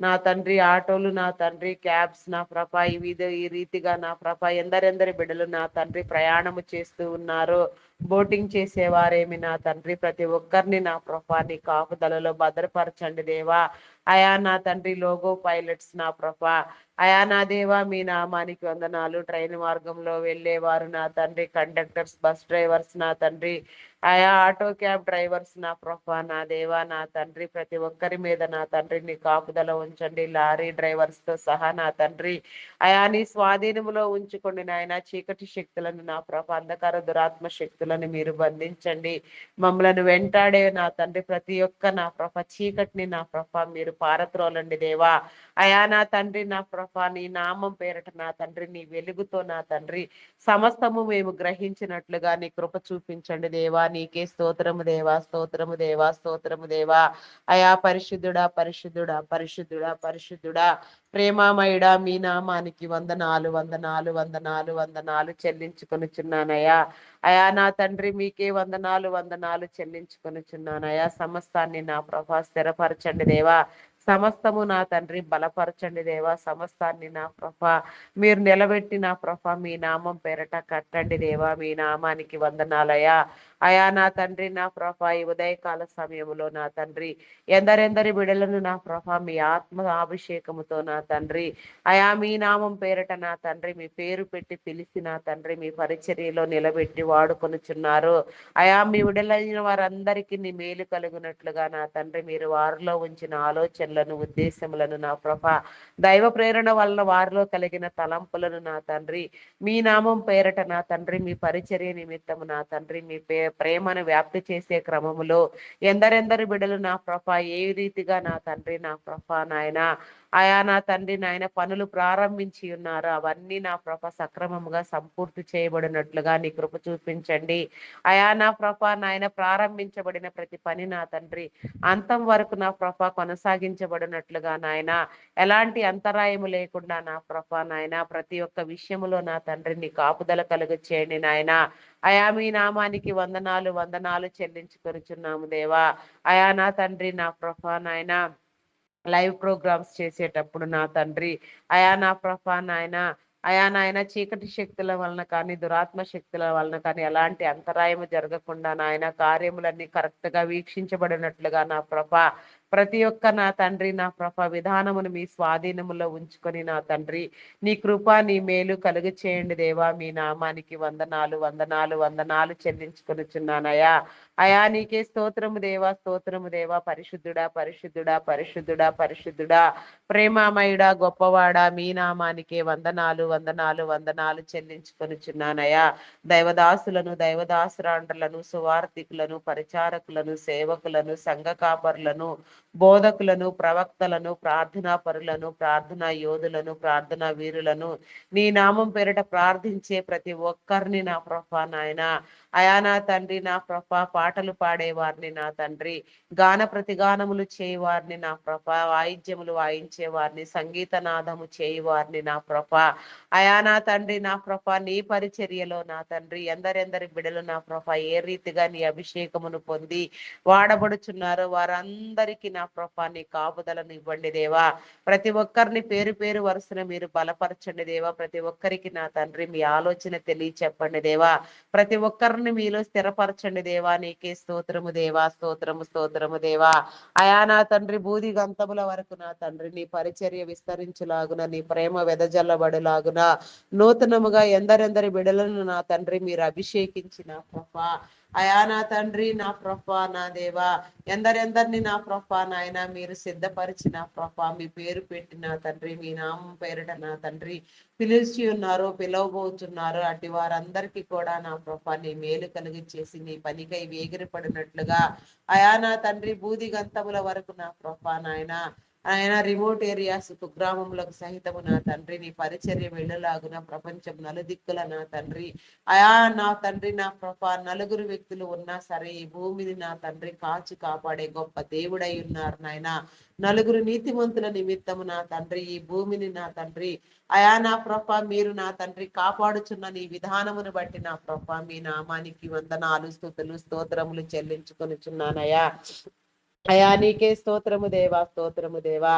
నా తండ్రి ఆటోలు నా తండ్రి, క్యాబ్స్ నా ప్రభ, ఈ రీతిగా నా ప్రభ ఎందరెందరి బిడ్డలు నా తండ్రి ప్రయాణము చేస్తూ ఉన్నారు. బోటింగ్ చేసేవారేమి నా తండ్రి, ప్రతి ఒక్కరిని నా ప్రభ నీ కాపుదలలో భద్రపరచండి దేవా. అయా నా తండ్రి లోగో పైలట్స్ నా ప్రభ, అయా నా దేవా మీ నామానికి వందనాలు. ట్రైన్ మార్గంలో వెళ్ళేవారు నా తండ్రి, కండక్టర్స్, బస్ డ్రైవర్స్ నా తండ్రి, ఆయా ఆటో క్యాబ్ డ్రైవర్స్ నా ప్రభా, నా దేవా నా తండ్రి, ప్రతి ఒక్కరి మీద నా తండ్రి నీ కాపుదల ఉంచండి. లారీ డ్రైవర్స్ తో సహా నా తండ్రి అయా నీ స్వాధీనములో ఉంచుకోండి నాయన. చీకటి శక్తులను నా ప్రభ, అంధకార దురాత్మ శక్తులను మీరు బంధించండి. మమ్మలను వెంటాడే నా తండ్రి ప్రతి ఒక్క నా ప్రభ చీకటిని నా ప్రభ మీరు పారత్రోలండి దేవా. అయా నా తండ్రి నా ప్రభ నీ నామం పేరట నా తండ్రి నీ వెలుగుతో నా తండ్రి సమస్తము మేము గ్రహించినట్లుగా నీ కృప చూపించండి దేవా. నీకే స్తోత్రము దేవా, స్తోత్రము దేవా, స్తోత్రము దేవా. అయా పరిశుద్ధుడా, పరిశుద్ధుడా, పరిశుద్ధుడా, పరిశుద్ధుడా, ప్రేమామయుడా, మీ నామానికి వందనాలు, వందనాలు, వందనాలు, వందనాలు చెల్లించుకొనిచున్నానయ్యా. అయా నా తండ్రి మీకే వందనాలు, వందనాలు చెల్లించుకొనిచున్నానయ్యా. సమస్తాన్ని నా ప్రభా స్థిరపరచండి దేవా. సమస్తము నా తండ్రి బలపరచండి దేవా. సమస్తాన్ని నా ప్రభ మీరు నిలబెట్టి నా ప్రభ మీ నామం పేరట కట్టండి దేవా. మీ నామానికి వందనాలయా. అయా నా తండ్రి నా ప్రభ ఈ ఉదయకాల సమయంలో నా తండ్రి ఎందరెందరి బిడలను నా ప్రభ మీ ఆత్మ అభిషేకముతో నా తండ్రి అయా మీ నామం పేరట నా తండ్రి మీ పేరు పెట్టి పిలిచి నా తండ్రి మీ పరిచర్యలో నిలబెట్టి వాడుకొనుచున్నారు. అయా మీ విడలైన వారందరికీ నీ మేలు కలుగునట్లుగా నా తండ్రి మీరు వారిలో ఉంచిన ఆలోచనలను, ఉద్దేశములను నా ప్రభ దైవ ప్రేరణ వలన వారిలో కలిగిన తలంపులను నా తండ్రి మీ నామం పేరట నా తండ్రి మీ పరిచర్య నిమిత్తము నా తండ్రి మీ ప్రేమను వ్యాప్తి చేసే క్రమములో ఎందరెందరి బిడ్డలు నా ప్రభ ఏ రీతిగా నా తండ్రి నా ప్రభ నాయన ఆయా నా తండ్రి నాయన పనులు ప్రారంభించి ఉన్నారు. అవన్నీ నా ప్రభ సక్రమముగా సంపూర్తి చేయబడినట్లుగా నీ కృప చూపించండి. అయా నా ప్రభ నాయన ప్రారంభించబడిన ప్రతి పని నా తండ్రి అంతం వరకు నా ప్రభ కొనసాగించబడినట్లుగా నాయన ఎలాంటి అంతరాయము లేకుండా నా ప్రభ నాయన ప్రతి ఒక్క విషయములో నా తండ్రి నీ కాపుదల కలుగు చేయండి నాయన. అయా మీ నామానికి వందనాలు, వందనాలు చెల్లించుకొనిచున్నాము దేవా. అయా నా తండ్రి నా ప్రభ నాయన లైవ్ ప్రోగ్రామ్స్ చేసేటప్పుడు నా తండ్రి అయా నా ప్రభ నాయన అయా నాయన చీకటి శక్తుల వలన కానీ దురాత్మ శక్తుల వలన కానీ ఎలాంటి అంతరాయము జరగకుండా నాయన కార్యములన్నీ కరెక్ట్ గా వీక్షించబడినట్లుగా నా ప్రభ ప్రతి ఒక్క నా తండ్రి నా ప్రభ విధానమును మీ స్వాధీనములో ఉంచుకొని నా తండ్రి నీ కృప నీ మేలు కలుగు చేయండి దేవా. మీ నామానికి వందనాలు, వందనాలు, వందనాలు చెల్లించుకొనిచున్నానయా. అయా నీకే స్తోత్రము దేవా, స్తోత్రము దేవా. పరిశుద్ధుడా, పరిశుద్ధుడా, పరిశుద్ధుడా, పరిశుద్ధుడా, ప్రేమామయుడా, గొప్పవాడా, మీ నామానికే వందనాలు, వందనాలు, వందనాలు చెల్లించుకొనిచున్నానయా. దైవదాసులను, దైవదాసురాండ్రులను, సువార్థికులను, పరిచారకులను, సేవకులను, సంఘ కాపరులను, బోధకులను, ప్రవక్తలను, ప్రార్థనా పరులను, ప్రార్థనా యోధులను, ప్రార్థనా వీరులను, నీ నామం పేరిట ప్రార్థించే ప్రతి ఒక్కరిని నా ప్రభ నాయన అయా నా తండ్రి నా ప్రభ పాటలు పాడేవారిని నా తండ్రి గాన ప్రతిగానములు చేయవారిని నా ప్రభ వాయిద్యములు వాయించే వారిని సంగీత నాదము చేయవారిని నా ప్రభ అయా నా తండ్రి నా ప్రభ నీ పరిచర్యలో నా తండ్రి ఎందరెందరి బిడలు నా ప్రభ ఏ రీతిగా నీ అభిషేకమును పొంది వాడబడుచున్నారో వారందరికీ ఒక్కరికి నా ప్రభా నీ కాపుదలను ఇవ్వండి దేవా. ప్రతి ఒక్కరిని పేరు పేరు వరుసన మీరు బలపరచండి దేవా. ప్రతి ఒక్కరికి నా తండ్రి మీ ఆలోచన తెలియచెప్పండి దేవా. ప్రతి ఒక్కరిని మీలో స్థిరపరచండి దేవా. నీకే స్తోత్రము దేవా, స్తోత్రము స్తోత్రము దేవా. అయా నా తండ్రి బూది గంతముల వరకు నా తండ్రి నీ పరిచర్య విస్తరించులాగున, నీ ప్రేమ వెదజల్లబడులాగున, నూతనముగా ఎందరెందరి బిడలను నా తండ్రి మీరు అభిషేకించిన ప్రభా. అయా నా తండ్రి నా ప్రభా నా దేవా, ఎందరెందరిని నా ప్రభా నాయన మీరు సిద్ధపరిచిన ప్రభా, మీ పేరు పెట్టిన తండ్రి, మీ నామం పేరిట నా తండ్రి పిలిచి ఉన్నారు, పిలవబోతున్నారు. అటు వారందరికీ కూడా నా ప్రభా నీ మేలు కలిగి చేసి నీ పనికై వేగిరపడినట్లుగా అయా నా తండ్రి బూది గంతముల వరకు నా ప్రభా నాయన ఆయన రిమోట్ ఏరియాస్ కుగ్రామములకు సహితము నా తండ్రి నీ పరిచర్య వెళ్ళలాగున ప్రపంచం నలుదిక్కుల నా తండ్రి అయా నా తండ్రి నా ప్రభా నలుగురు వ్యక్తులు ఉన్నా సరే ఈ భూమిని నా తండ్రి కాచి కాపాడే గొప్ప దేవుడై ఉన్నారు నాయన. నలుగురు నీతిమంతుల నిమిత్తము నా తండ్రి ఈ భూమిని నా తండ్రి అయా నా ప్రభా మీరు నా తండ్రి కాపాడుచున్న నీ విధానమును బట్టి నా ప్రభా మీ నామానికి వందనాలు స్తుతులు స్తోత్రములు చెల్లించుకొనిచున్నానయ్యా. అయా నీకే స్తోత్రము దేవా, స్తోత్రము దేవా.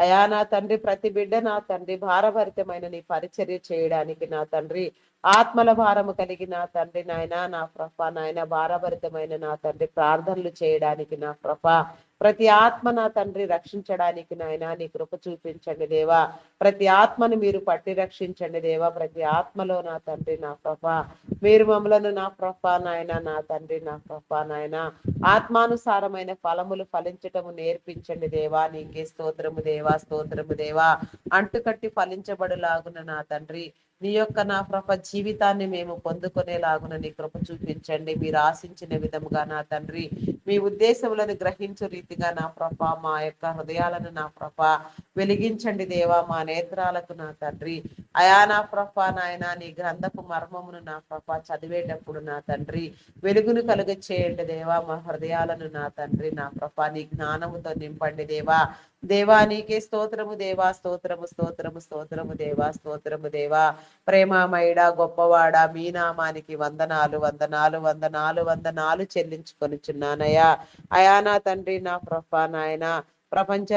అయా నా తండ్రి ప్రతి బిడ్డ నా తండ్రి భారభరితమైన నీ పరిచర్య చేయడానికి నా తండ్రి ఆత్మల భారము కలిగి నా తండ్రి నాయన నా ప్రభ నాయన భారభరితమైన నా తండ్రి ప్రార్థనలు చేయడానికి నా ప్రభ ప్రతి ఆత్మ నా తండ్రి రక్షించడానికి నాయన నీ కృప చూపించండి దేవా. ప్రతి ఆత్మను మీరు పట్టి రక్షించండి దేవా. ప్రతి ఆత్మలో నా తండ్రి నా ప్రభ మీరు మమ్మలను నా ప్రభ నాయన నా తండ్రి నా ప్రభ నాయన ఆత్మానుసారమైన ఫలములు ఫలించటము నేర్పించండి దేవా. నీకే స్తోత్రము దేవా, స్తోత్రము దేవా. అంటుకట్టి ఫలించబడులాగున నా తండ్రి నీ యొక్క నా ప్రభ జీవితాన్ని మేము పొందుకునేలాగున నీ కృప చూపించండి. మీరు ఆశించిన విధముగా నా తండ్రి మీ ఉద్దేశములను గ్రహించు రీతిగా నా ప్రభ మా యొక్క హృదయాలను నా ప్రభ వెలిగించండి దేవా. మా నేత్రాలకు నా తండ్రి అయా నా ప్రభ నాయన నీ గ్రంథపు మర్మమును నా ప్రభ చదివేటప్పుడు నా తండ్రి వెలుగును కలుగ చేయండి దేవా. మా హృదయాలను నా తండ్రి నా ప్రభ నీ జ్ఞానముతో నింపండి దేవా. దేవా నీకే స్తోత్రము దేవా, స్తోత్రము స్తోత్రము స్తోత్రము దేవా, స్తోత్రము దేవా. ప్రేమమయుడ గొప్పవాడ మీ నామానికి వందనాలు వందనాలు వందనాలు వందనాలు చెల్లించుకొనిచున్నానయ్యా. అయా నా తండ్రి నా ప్రభ నాయన ప్రపంచ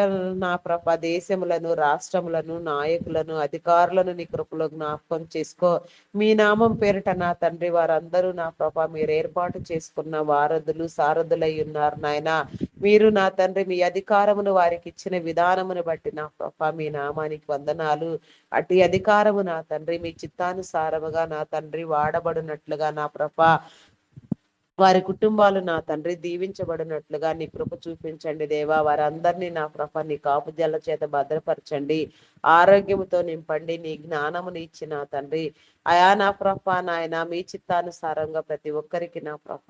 నా ప్రభ దేశములను రాష్ట్రములను నాయకులను అధికారులను నీ కృపలో జ్ఞాపకం చేసుకో. మీ నామం పేరిట నా తండ్రి వారందరూ నా ప్రభ మీరు ఏర్పాటు చేసుకున్న వారధులు సారథులై ఉన్నారు నాయన. మీరు నా తండ్రి మీ అధికారమును వారికి ఇచ్చిన విధానమును బట్టి నా ప్రభ మీ నామానికి వందనాలు. అటు అధికారము నా తండ్రి మీ చిత్తానుసారముగా నా తండ్రి వాడబడినట్లుగా నా ప్రభ వారి కుటుంబాలు నా తండ్రి దీవించబడినట్లుగా నీ కృప చూపించండి దేవా. వారందరినీ నా ప్రభ నీ కాపుజల చేత భద్రపరచండి, ఆరోగ్యముతో నింపండి. నీ జ్ఞానముని ఇచ్చిన తండ్రి అయా నా ప్రభ నాయన మీ చిత్తానుసారంగా ప్రతి ఒక్కరికి నా ప్రభ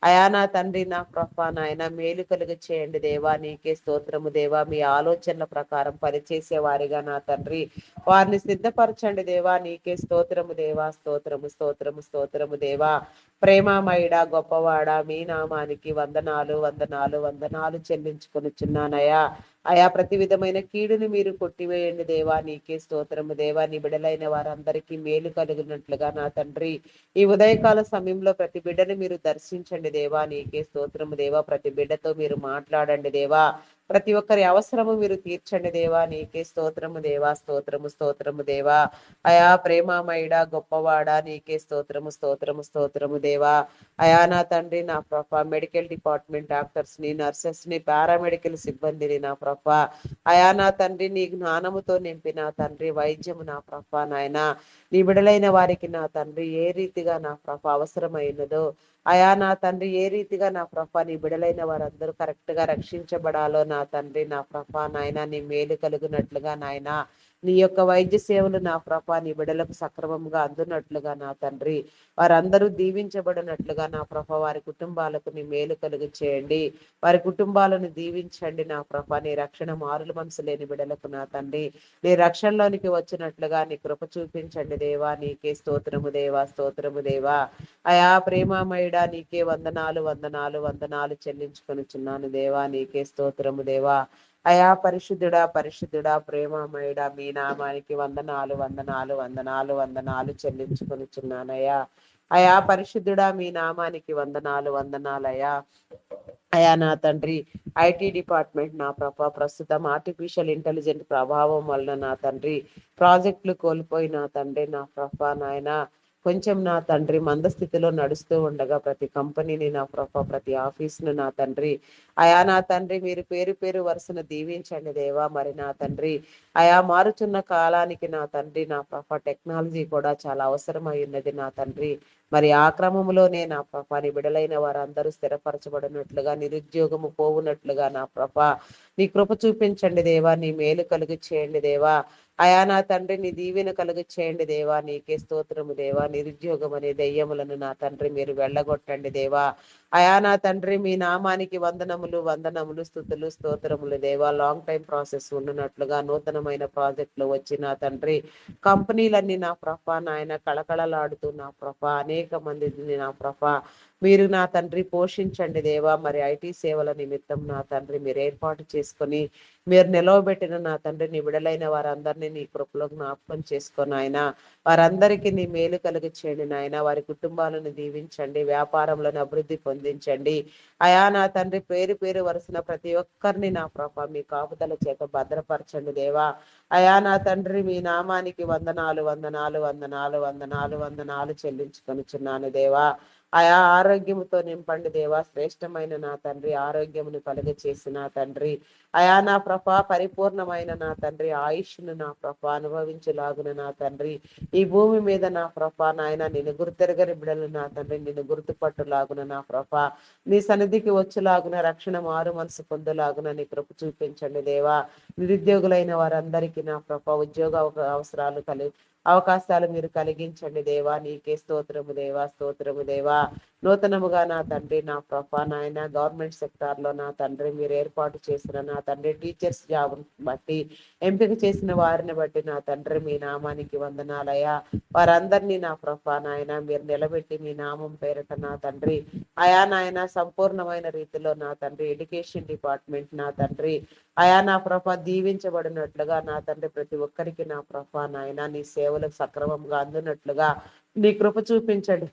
అయా నా తండ్రి నా ప్రభ నాయన మేలు కలుగ చేయండి దేవా. నీకే స్తోత్రము దేవా. మీ ఆలోచనల ప్రకారం పనిచేసే వారిగా నా తండ్రి వారిని సిద్ధపరచండి దేవా. నీకే స్తోత్రము దేవా, స్తోత్రము స్తోత్రము స్తోత్రము దేవా. ప్రేమమయుడ గొప్పవాడ మీ నామానికి వందనాలు వందనాలు వందనాలు చెల్లించుకొనిచున్నానయ్యా. అయా ప్రతి విధమైన కీడుని మీరు కొట్టివేయండి దేవా. నీకే స్తోత్రము దేవా. నీ బిడలైన వారందరికీ మేలు కలిగినట్లుగా నా తండ్రి ఈ ఉదయకాల సమయంలో ప్రతి బిడ్డని మీరు దర్శించండి దేవా. నీకే స్తోత్రము దేవా. ప్రతి బిడ్డతో మీరు మాట్లాడండి దేవా. ప్రతి ఒక్కరి అవసరము మీరు తీర్చండి దేవా. నీకే స్తోత్రము దేవా, స్తోత్రము స్తోత్రము దేవా. అయా ప్రేమమయుడ గొప్పవాడ నీకే స్తోత్రము స్తోత్రము స్తోత్రము దేవా. అయా నా తండ్రి నా ప్రభ మెడికల్ డిపార్ట్మెంట్ డాక్టర్స్ ని నర్సెస్ ని పారామెడికల్ సిబ్బందిని నా ప్రభ అయా నా తండ్రి నీ జ్ఞానముతో నింపిన తండ్రి వైద్యము నా ప్రభ నాయన నీ బిడలైన వారికి నా తండ్రి ఏ రీతిగా నా ప్రభ అవసరమైనదో అయా నా తండ్రి ఏ రీతిగా నా ప్రభ నీ బిడలైన వారందరూ కరెక్ట్ గా రక్షించబడాలో నా తండ్రి నా ప్రభ నాయన నీ మేలు కలుగునట్లుగా నాయన నీ యొక్క వైద్య సేవలు నా ప్రభ నీ బిడలకు సక్రమంగా అందునట్లుగా నా తండ్రి వారందరూ దీవించబడినట్లుగా నా ప్రభ వారి కుటుంబాలకు నీ మేలు కలుగు చేయండి. వారి కుటుంబాలను దీవించండి నా ప్రభ. నీ రక్షణ మారుల మనసు లేని బిడలకు నా తండ్రి నీ రక్షణలోనికి వచ్చినట్లుగా నీ కృప చూపించండి దేవా. నీకే స్తోత్రము దేవా, స్తోత్రము దేవా. అయా ప్రేమమయుడా నీకే వందనాలు వందనాలు వందనాలు చెల్లించుకొనిచున్నాను దేవా. నీకే స్తోత్రము దేవా. అయా పరిశుద్ధుడా పరిశుద్ధుడా ప్రేమమయుడా మీ నామానికి వందనాలు వందనాలు వందనాలు వందనాలు చెల్లించుకొనిచున్నానయ్యా. అయా పరిశుద్ధుడా మీ నామానికి వందనాలు వందనాలయ్యా. అయా నా తండ్రి ఐటీ డిపార్ట్మెంట్ నా ప్రభా ప్రస్తుతం ఆర్టిఫిషియల్ ఇంటెలిజెంట్ ప్రభావం వలన నా తండ్రి ప్రాజెక్టులు కోల్పోయి నా తండ్రి నా ప్రభా నాయన కొంచెం నా తండ్రి మందస్థితిలో నడుస్తూ ఉండగా ప్రతి కంపెనీని నా ప్రభా ప్రతి ఆఫీస్ను నా తండ్రి అయా నా తండ్రి మీరు పేరు పేరు వరుసను దీవించండి దేవా. మరి నా తండ్రి అయా మారుచున్న కాలానికి నా తండ్రి నా ప్రభా టెక్నాలజీ కూడా చాలా అవసరమై ఉన్నది నా తండ్రి. మరి ఆ క్రమంలోనే నా ప్రభా నీ బిడలైన వారందరూ స్థిరపరచబడినట్లుగా నిరుద్యోగము పోవునట్లుగా నా ప్రభా నీ కృప చూపించండి దేవా. నీ మేలు కలుగు చేయండి దేవా. అయా నా తండ్రి నీ దీవెన కలుగు చేయండి దేవా. నీకే స్తోత్రము దేవా. నిరుద్యోగం అనే దెయ్యములను నా తండ్రి మీరు వెళ్ళగొట్టండి దేవా. అయా నా తండ్రి మీ నామానికి వందనములు వందనములు స్థుతులు స్తోత్రములు దేవా. లాంగ్ టైం ప్రాసెస్ ఉన్నట్లుగా నూతనమైన ప్రాజెక్టులు వచ్చి నా తండ్రి కంపెనీలన్నీ నా ప్రభ నాయన కళకళలాడుతూ నా ప్రభ అనేక మందిని నా ప్రభ మీరు నా తండ్రి పోషించండి దేవా. మరి ఐటీ సేవల నిమిత్తం నా తండ్రి మీరు ఏర్పాటు చేసుకొని మీరు నిలవబెట్టిన నా తండ్రి నీ విడలైన వారందరినీ నీ కృపలో జ్ఞాపకం చేసుకొని ఆయన వారందరికీ నీ మేలు కలుగు చేయండి నాయన. వారి కుటుంబాలను దీవించండి, వ్యాపారంలో అభివృద్ధి పొందించండి. అయా నా తండ్రి పేరు పేరు వరుసన ప్రతి ఒక్కరిని నా ప్రభ మీ కాపుదల చేత భద్రపరచండి దేవా. అయా నా తండ్రి మీ నామానికి వందనాలు వందనాలు వందనాలు వందనాలు వందనాలు చెల్లించుకొనిచున్నాను దేవా. ఆయా ఆరోగ్యముతో నింపండి దేవా. శ్రేష్టమైన నా తండ్రి ఆరోగ్యమును కలుగ చేసిన తండ్రి అయా నా ప్రభ పరిపూర్ణమైన నా తండ్రి ఆయుష్ను నా ప్రభ అనుభవించులాగున నా తండ్రి ఈ భూమి మీద నా ప్రభ నాయన నిన్ను గుర్తెరగని బిడలు నా తండ్రి నిన్ను గుర్తుపట్టులాగున నా ప్రభ నీ సన్నిధికి వచ్చులాగున రక్షణ మారు మనసు పొందులాగున నీ కృప చూపించండి దేవా. నిరుద్యోగులైన వారందరికీ నా ప్రభ ఉద్యోగ అవసరాలు అవకాశాలు మీరు కలిగించండి దేవా. నీకే స్తోత్రము దేవా, స్తోత్రము దేవా. నూతనముగా నా తండ్రి నా ప్రభా నాయన గవర్నమెంట్ సెక్టార్ లో నా తండ్రి మీరు ఏర్పాటు చేసిన నా తండ్రి టీచర్స్ జాబ్ బట్టి ఎంపిక చేసిన వారిని బట్టి నా తండ్రి మీ నామానికి వందనాలయ్యా. వారందరినీ నా ప్రభా నాయన మీరు నిలబెట్టి మీ నామం పేరట నా తండ్రి అయా నాయన సంపూర్ణమైన రీతిలో నా తండ్రి ఎడ్యుకేషన్ డిపార్ట్మెంట్ నా తండ్రి అయా నా ప్రభ దీవించబడినట్లుగా నా తండ్రి ప్రతి ఒక్కరికి నా ప్రభ నాయన నీ సేవలకు సక్రమంగా అందునట్లుగా నీ కృప చూపించండి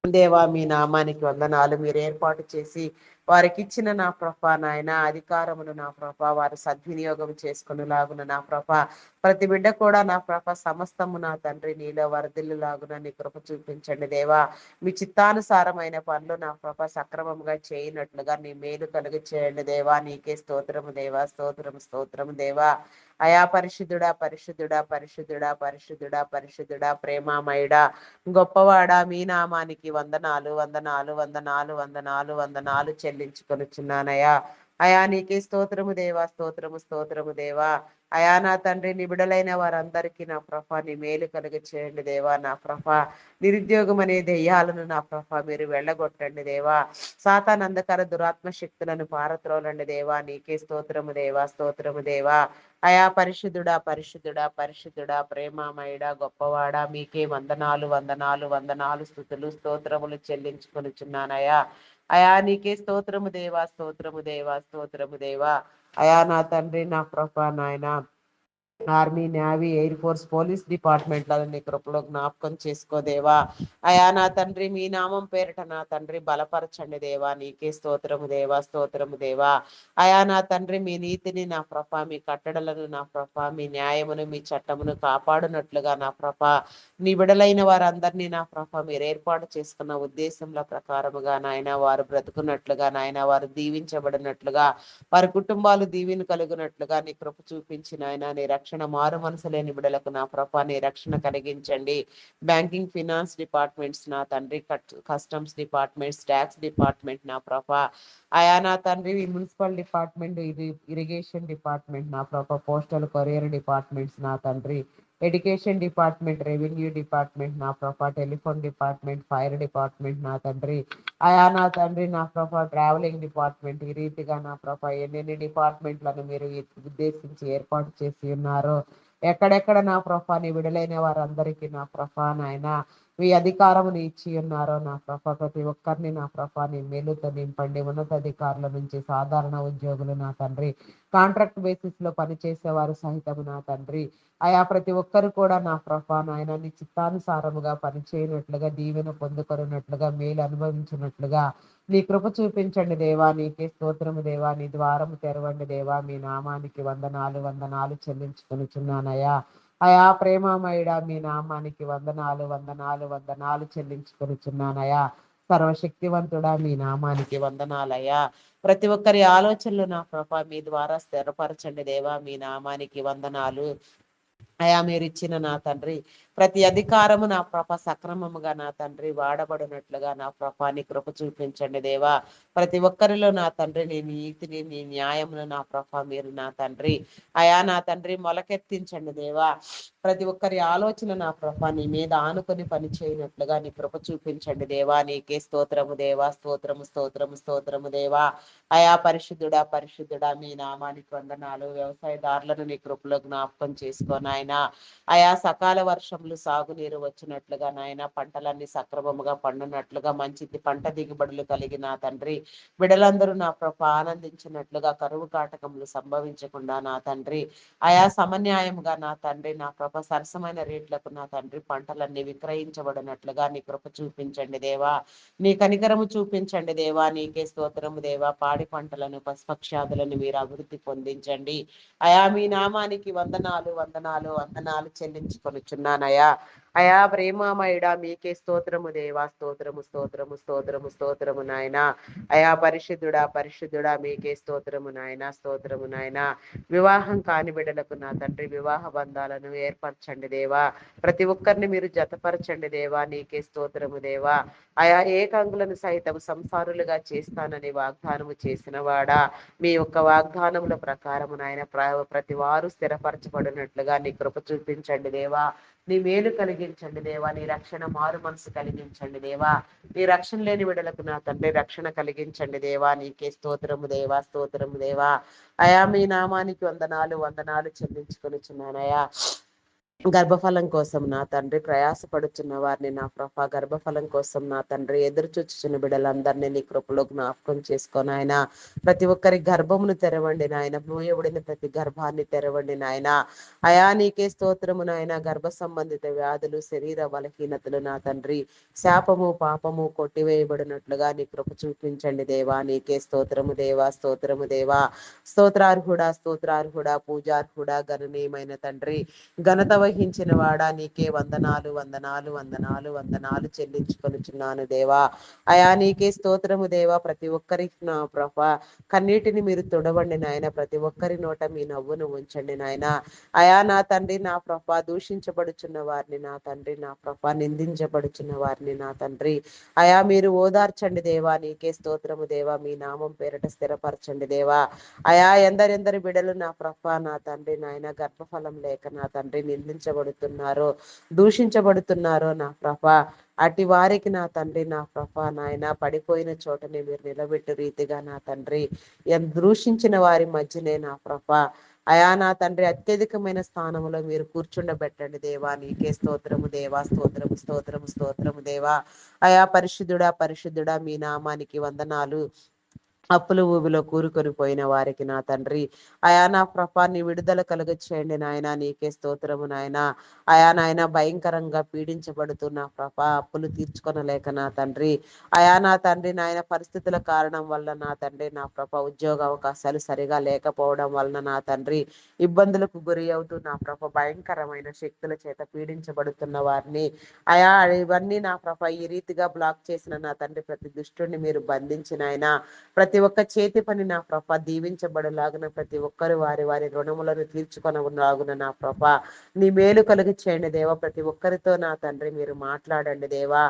దేవా. మీ నామానికి వందనాలు. మీరు ఏర్పాటు చేసి వారికి ఇచ్చిన నా ప్రభ నాయన అధికారమును నా ప్రభ వారు సద్వినియోగం చేసుకునేలాగున నా ప్రభ ప్రతి బిడ్డ కూడా నా ప్రభ సమస్తము నా తండ్రి నీలో వరదిల్లులాగున నీ కృప చూపించండి దేవా. మీ చిత్తానుసారమైన పనులు నా ప్రభ సక్రమంగా చేయనట్లుగా నీ మేలు కలుగు చేయండి దేవా. నీకే స్తోత్రము దేవా, స్తోత్రము స్తోత్రము దేవా. అయా పరిశుద్ధుడా పరిశుద్ధుడా పరిశుద్ధుడా పరిశుద్ధుడా పరిశుద్ధుడా ప్రేమామయుడా గొప్పవాడా మీ నామానికి వందనాలు వందనాలు వందనాలు వందనాలు వందనాలు చెల్లించుకొనుచున్నానయ్యా. అయా నీకే స్తోత్రము దేవా, స్తోత్రము స్తోత్రము దేవా. అయా నా తండ్రి నిబిడలైన వారందరికీ నా ప్రభ నీ మేలు కలుగ చేయండి దేవా. నా ప్రభ నిరుద్యోగం అనే దెయ్యాలను నా ప్రభ మీరు వెళ్ళగొట్టండి దేవా. సాతాన్ అంధకార దురాత్మ శక్తులను పారత్రోలండి దేవా. నీకే స్తోత్రము దేవా, స్తోత్రము దేవా. అయా పరిశుద్ధుడా పరిశుద్ధుడా పరిశుద్ధుడా ప్రేమామయుడా గొప్పవాడా మీకే వందనాలు వందనాలు వందనాలు స్తుతులు స్తోత్రములు చెల్లించుకొనిచున్నానయా. అయా నీకే స్తోత్రము దేవా, స్తోత్రము దేవా, స్తోత్రము దేవా. అయా నా తండ్రి నా ప్రభా నాయన army, navy, air force, police డిపార్ట్మెంట్లను నీ కృపలో జ్ఞాపకం చేసుకోదేవా. అయా నా తండ్రి మీ నామం పేరిట నా తండ్రి బలపరచండి దేవా. నీకే స్తోత్రము దేవా, స్తోత్రము దేవా. అయా నా తండ్రి మీ నీతిని నా ప్రభ మీ కట్టడలను నా ప్రభ మీ న్యాయమును మీ చట్టమును కాపాడునట్లుగా నా ప్రభ నీ బిడలైన వారందరినీ నా ప్రభ మీరు ఏర్పాటు చేసుకున్న ఉద్దేశంల ప్రకారముగా నాయన వారు బ్రతుకున్నట్లుగా నాయన వారు దీవించబడినట్లుగా వారి కుటుంబాలు దీవెన కలుగునట్లుగా నీ కృప చూపించిన ఆయన నీ రక్షణ మారు మనసు లేని బిడలకు నా ప్రభ నీ రక్షణ కలిగించండి. బ్యాంకింగ్ ఫినాన్స్ డిపార్ట్మెంట్స్ నా తండ్రి కస్టమ్స్ డిపార్ట్మెంట్స్ ట్యాక్స్ డిపార్ట్మెంట్ నా ప్రభ అయా నా తండ్రి మున్సిపల్ డిపార్ట్మెంట్ ఇరిగేషన్ డిపార్ట్మెంట్ నా ప్రభ పోస్టల్ కొరియర్ డిపార్ట్మెంట్స్ నా తండ్రి ఎడ్యుకేషన్ డిపార్ట్మెంట్ రెవెన్యూ డిపార్ట్మెంట్ నా ప్రభ టెలిఫోన్ డిపార్ట్మెంట్ ఫైర్ డిపార్ట్మెంట్ నా తండ్రి అయా నా తండ్రి నా ప్రభ ట్రావెలింగ్ డిపార్ట్మెంట్ ఈ రీతిగా నా ప్రభ ఎన్నెన్ని డిపార్ట్మెంట్లను మీరు ఉద్దేశించి ఏర్పాటు చేసి ఉన్నారో ఎక్కడెక్కడ నా ప్రభ నీ విడలైన వారందరికీ నా ప్రభ నాయన మీ అధికారముని ఇచ్చి ఉన్నారో నా ప్రభ, ప్రతి ఒక్కరిని నా ప్రభ నీ మేలుతో నింపండి. ఉన్నతాధికారుల నుంచి సాధారణ ఉద్యోగులు నా తండ్రి, కాంట్రాక్ట్ బేసిస్ లో పనిచేసేవారు సహితము నా తండ్రి, ప్రతి ఒక్కరు కూడా నా ప్రభ నాయన నీ చిత్తానుసారముగా పనిచేయనట్లుగా, దీవెన పొందుకొనున్నట్లుగా, మేలు అనుభవించినట్లుగా నీ కృప చూపించండి దేవా. నీకే స్తోత్రము దేవా. నీ ద్వారము తెరవండి దేవా. మీ నామానికి వందనాలు వందనాలు చెల్లించుకొనుచున్నానయ్యా. ప్రేమమయుడా, మీ నామానికి వందనాలు వందనాలు వందనాలు చెల్లించుకొనుచున్నానయ్యా. సర్వశక్తివంతుడా, మీ నామానికి వందనాలయ్యా. ప్రతి ఒక్కరి ఆలోచనలు నా ప్రభ మీ ద్వారా స్థిరపరచండి దేవా. మీ నామానికి వందనాలు మీరు ఇచ్చిన నా తండ్రి ప్రతి అధికారము నా ప్రభ సక్రమముగా నా తండ్రి వాడబడినట్లుగా నా ప్రభాని కృప చూపించండి దేవా. ప్రతి ఒక్కరిలో నా తండ్రి నీ నీతిని నీ న్యాయమును నా ప్రభ మీరు నా తండ్రి నా తండ్రి మొలకెత్తించండి దేవా. ప్రతి ఒక్కరి ఆలోచన నా ప్రభ నీ మీద ఆనుకొని పని చేయనట్లుగా నీ కృప చూపించండి దేవా. నీకే స్తోత్రము దేవా. స్తోత్రము స్తోత్రము స్తోత్రము దేవా. పరిశుద్ధుడా పరిశుద్ధుడా, మీ నామానికి వందనాలు. వ్యవసాయదారులను నీ కృపలో జ్ఞాపకం చేసుకొని సకాల వర్షములు సాగునీరు వచ్చినట్లుగా నాయన పంటలన్నీ సక్రమముగా పండునట్లుగా మంచి పంట దిగుబడులు కలిగిన తండ్రి బిడలందరూ నా ప్రభ ఆనందించినట్లుగా కరువు కాటకములు సంభవించకుండా నా తండ్రి సమన్యాయముగా నా తండ్రి నా ప్రభ సరసమైన రేట్లకు నా తండ్రి పంటలన్నీ విక్రయించబడినట్లుగా నీ కృప చూపించండి దేవా. నీ కనికరము చూపించండి దేవా. నీకే స్తోత్రము దేవా. పాడి పంటలను పశుపక్షాదులను మీరు అభివృద్ధి పొందించండి. మీ నామానికి వందనాలు వందనాలు వందనాలు చెల్లించుకొనుచున్నానయ్యా. ప్రేమామయుడా, మీకే స్తోత్రము దేవా. స్తోత్రము స్తోత్రము స్తోత్రము స్తోత్రము నాయన. పరిశుద్ధుడా పరిశుద్ధుడా, మీకే స్తోత్రము నాయన. స్తోత్రము నాయన. వివాహం కాని బిడ్డలకు నా తండ్రి వివాహ బంధాలను ఏర్పరచండి దేవా. ప్రతి ఒక్కరిని మీరు జతపరచండి దేవా. నీకే స్తోత్రము దేవా. ఏకాంగులను సైతం సంసారులుగా చేస్తానని వాగ్దానము చేసిన వాడా, మీ యొక్క వాగ్దానముల ప్రకారము నాయన ప్రతి వారు స్థిరపరచబడినట్లుగా నీ కృప చూపించండి దేవా. నీ మేలు కలిగించండి దేవా. నీ రక్షణ మారు మనసు కలిగించండి దేవా. నీ రక్షణ లేని విడలకు నా తండ్రి రక్షణ కలిగించండి దేవా. నీకే స్తోత్రము దేవా. స్తోత్రము దేవా. మీ నామానికి వందనాలు వందనాలు చెల్లించుకొనిచున్నానయ్యా. గర్భఫలం కోసం నా తండ్రి ప్రయాసపడుచున్న వారిని నా ప్రభ గర్భఫలం కోసం నా తండ్రి ఎదురు చూచుచున్న బిడ్డలందరినీ నీ కృపలో జ్ఞాపకం చేసుకొని ఆయన ప్రతి ఒక్కరి గర్భమును తెరవండి నాయన. మూయబడిన ప్రతి గర్భాన్ని తెరవండి నాయన. నీకే స్తోత్రము నాయన. గర్భ సంబంధిత వ్యాధులు శరీర బలహీనతలు నా తండ్రి శాపము పాపము కొట్టివేయబడినట్లుగా నీ కృప చూపించండి దేవా. నీకే స్తోత్రము దేవా. స్తోత్రము దేవా. స్తోత్రార్హుడా స్తోత్రార్హుడా పూజార్హుడా గణనీయమైన తండ్రి ఘనత వహించిన వాడా, నీకే వందనాలు వందనాలు వందనాలు వందనాలు చెల్లించుకొనుచున్నాను దేవా. నీకే స్తోత్రము దేవా. ప్రతి ఒక్కరి నా ప్రభ కన్నీటిని మీరు తుడవండి నాయన. ప్రతి ఒక్కరి నోట మీ నవ్వును ఉంచండి నాయన. నా తండ్రి నా ప్రభ దూషించబడుచున్న వారిని నా తండ్రి నా ప్రభ నిందించబడుచున్న వారిని నా తండ్రి మీరు ఓదార్చండి దేవా. నీకే స్తోత్రము దేవా. మీ నామం పేరట స్థిరపరచండి దేవా. ఎందరెందరి బిడలు నా ప్రభ నా తండ్రి నాయన గర్భఫలం లేక నా తండ్రి నిందించబడుతున్నారో దూషించబడుతున్నారో నా ప్రభ అటు వారికి నా తండ్రి నా ప్రభ నాయన పడిపోయిన చోటని మీరు నిలబెట్టు రీతిగా నా తండ్రి దూషించిన వారి మధ్యనే నా ప్రభ నా తండ్రి అత్యధికమైన స్థానంలో మీరు కూర్చుండబెట్టండి దేవా. నీకే స్తోత్రము దేవా. స్తోత్రము స్తోత్రము స్తోత్రము దేవా. పరిశుద్ధుడా పరిశుద్ధుడా, మీ నామానికి వందనాలు. అప్పులు ఊబిలో కూరుకొని పోయిన వారికి నా తండ్రి నా ప్రభాన్ని విడుదల కలుగ చేయండి నాయన. నీకే స్తోత్రము నాయన. నాయన భయంకరంగా పీడించబడుతున్న ప్రభ అప్పులు తీర్చుకొనలేక నా తండ్రి నా తండ్రి నాయన పరిస్థితుల కారణం వల్ల నా తండ్రి నా ప్రభ ఉద్యోగ అవకాశాలు సరిగా లేకపోవడం వలన నా తండ్రి ఇబ్బందులకు గురి అవుతూ నా ప్రభ భయంకరమైన శక్తుల చేత పీడించబడుతున్న వారిని ఇవన్నీ నా ప్రభ ఈ రీతిగా బ్లాక్ చేసిన నా తండ్రి ప్రతి దుష్టుడిని మీరు బంధించిన ఆయన ప్రతి ఒక్క చేతి పని నా ప్రభ దీవించబడలాగున ప్రతి ఒక్కరు వారి వారి రుణములను తీర్చుకొనలాగున నా ప్రభ నీ మేలు కలిగి చేయండి దేవా. ప్రతి ఒక్కరితో నా తండ్రి మీరు మాట్లాడండి దేవా.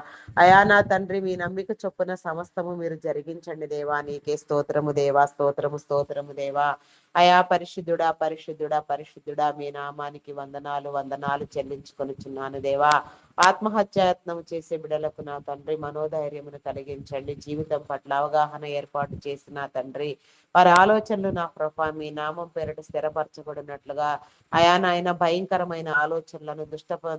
నా తండ్రి మీ నమ్మిక చొప్పున సమస్తము మీరు జరిగించండి దేవా. నీకే స్తోత్రము దేవా. స్తోత్రము స్తోత్రము దేవా. అయా పరిశుద్ధుడా పరిశుద్ధుడా పరిశుద్ధుడా మీ నామానికి వందనాలు వందనాలు చెల్లించుకొనుచున్నాను దేవా. ఆత్మహత్యాయత్నం చేసే బిడలకు నా తండ్రి మనోధైర్యమును కలిగించండి. జీవితం పట్ల అవగాహన ఏర్పాటు చేసిన తండ్రి వారి ఆలోచనలు నా ప్రభా మీ నామం పేరిట స్థిరపరచబడినట్లుగా అయా నాయన భయంకరమైన ఆలోచనలను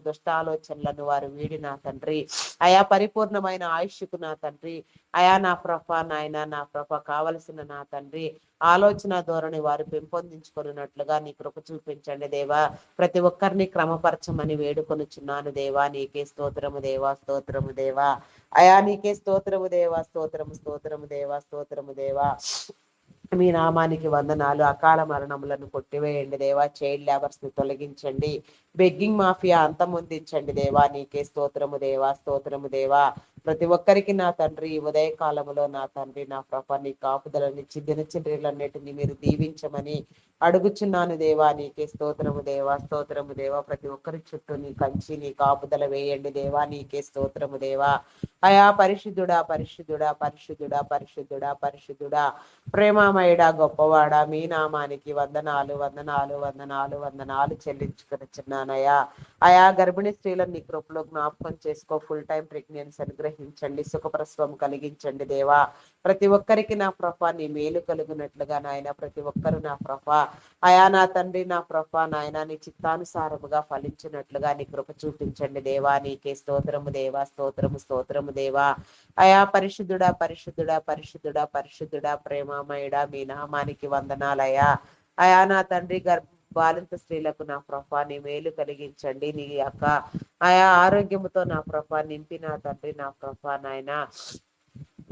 దుష్ట ఆలోచనలను వారు వీడి నా తండ్రి అయా పరిపూర్ణమైన ఆయుష్కు నా తండ్రి అయా నా ప్రభా నాయన నా ప్రభ కావలసిన నా తండ్రి ఆలోచన ధోరణి వారు పెంపొందించుకున్నట్లుగా నీ కృప చూపించండి దేవా. ప్రతి ఒక్కరిని క్రమపరచమని వేడుకొనుచున్నాను దేవా. నీకే స్తోత్రము దేవా స్తోత్రము దేవా. అయా నీకే స్తోత్రము దేవా స్తోత్రము స్తోత్రము దేవా స్తోత్రము దేవా. మీ నామానికి వందనాలు. అకాల మరణములను కొట్టివేయండి దేవా. చైల్డ్ లేబర్స్ ని తొలగించండి. బెగ్గింగ్ మాఫియా అంతమొందించండి దేవా. నీకే స్తోత్రము దేవా స్తోత్రము దేవా. ప్రతి ఒక్కరికి నా తండ్రి ఉదయ కాలములో నా తండ్రి నా ప్రభ నీ కాపుదలనిచ్చి దినచర్యలన్నిటిని మీరు దీవించమని అడుగుచున్నాను దేవా. నీకే స్తోత్రము దేవా స్తోత్రము దేవా. ప్రతి ఒక్కరి చుట్టూ నీ కంచి నీ కాపుదల వేయండి దేవా. నీకే స్తోత్రము దేవా. అయా పరిశుద్ధుడా పరిశుద్ధుడా పరిశుద్ధుడా పరిశుద్ధుడా పరిశుద్ధుడా ప్రేమామయుడా గొప్పవాడా మీ నామానికి వందనాలు వందనాలు వందనాలు వందనాలు చెల్లించుకొనిచున్నానయ్యా. అయా గర్భిణీ స్త్రీలను నీ కృపలో జ్ఞాపకం చేసుకో. ఫుల్ టైం ప్రెగ్నెన్సీ అనుగ్రహించండి. సుఖప్రసవం కలిగించండి దేవా. ప్రతి ఒక్కరికి నా ప్రభ నీ మేలు కలుగునట్లుగా నాయన ప్రతి ఒక్కరు నా ప్రభ అయా నా తండ్రి నా ప్రభ నాయన నీ చిత్తానుసారముగా ఫలించినట్లుగా నీ కృప చూపించండి దేవా. నీకే స్తోత్రము దేవా స్తోత్రము స్తోత్రము దేవా. అయా పరిశుద్ధుడా పరిశుద్ధుడా పరిశుద్ధుడా పరిశుద్ధుడా ప్రేమామయుడా మీ నామానికి వందనాలయా. అయా నా తండ్రి బాలింత స్త్రీలకు నా ప్రభా నీ మేలు కలిగించండి. నీ యొక్క ఆయా ఆరోగ్యముతో నా ప్రభా నింపి నా తండ్రి నా ప్రభా నాయన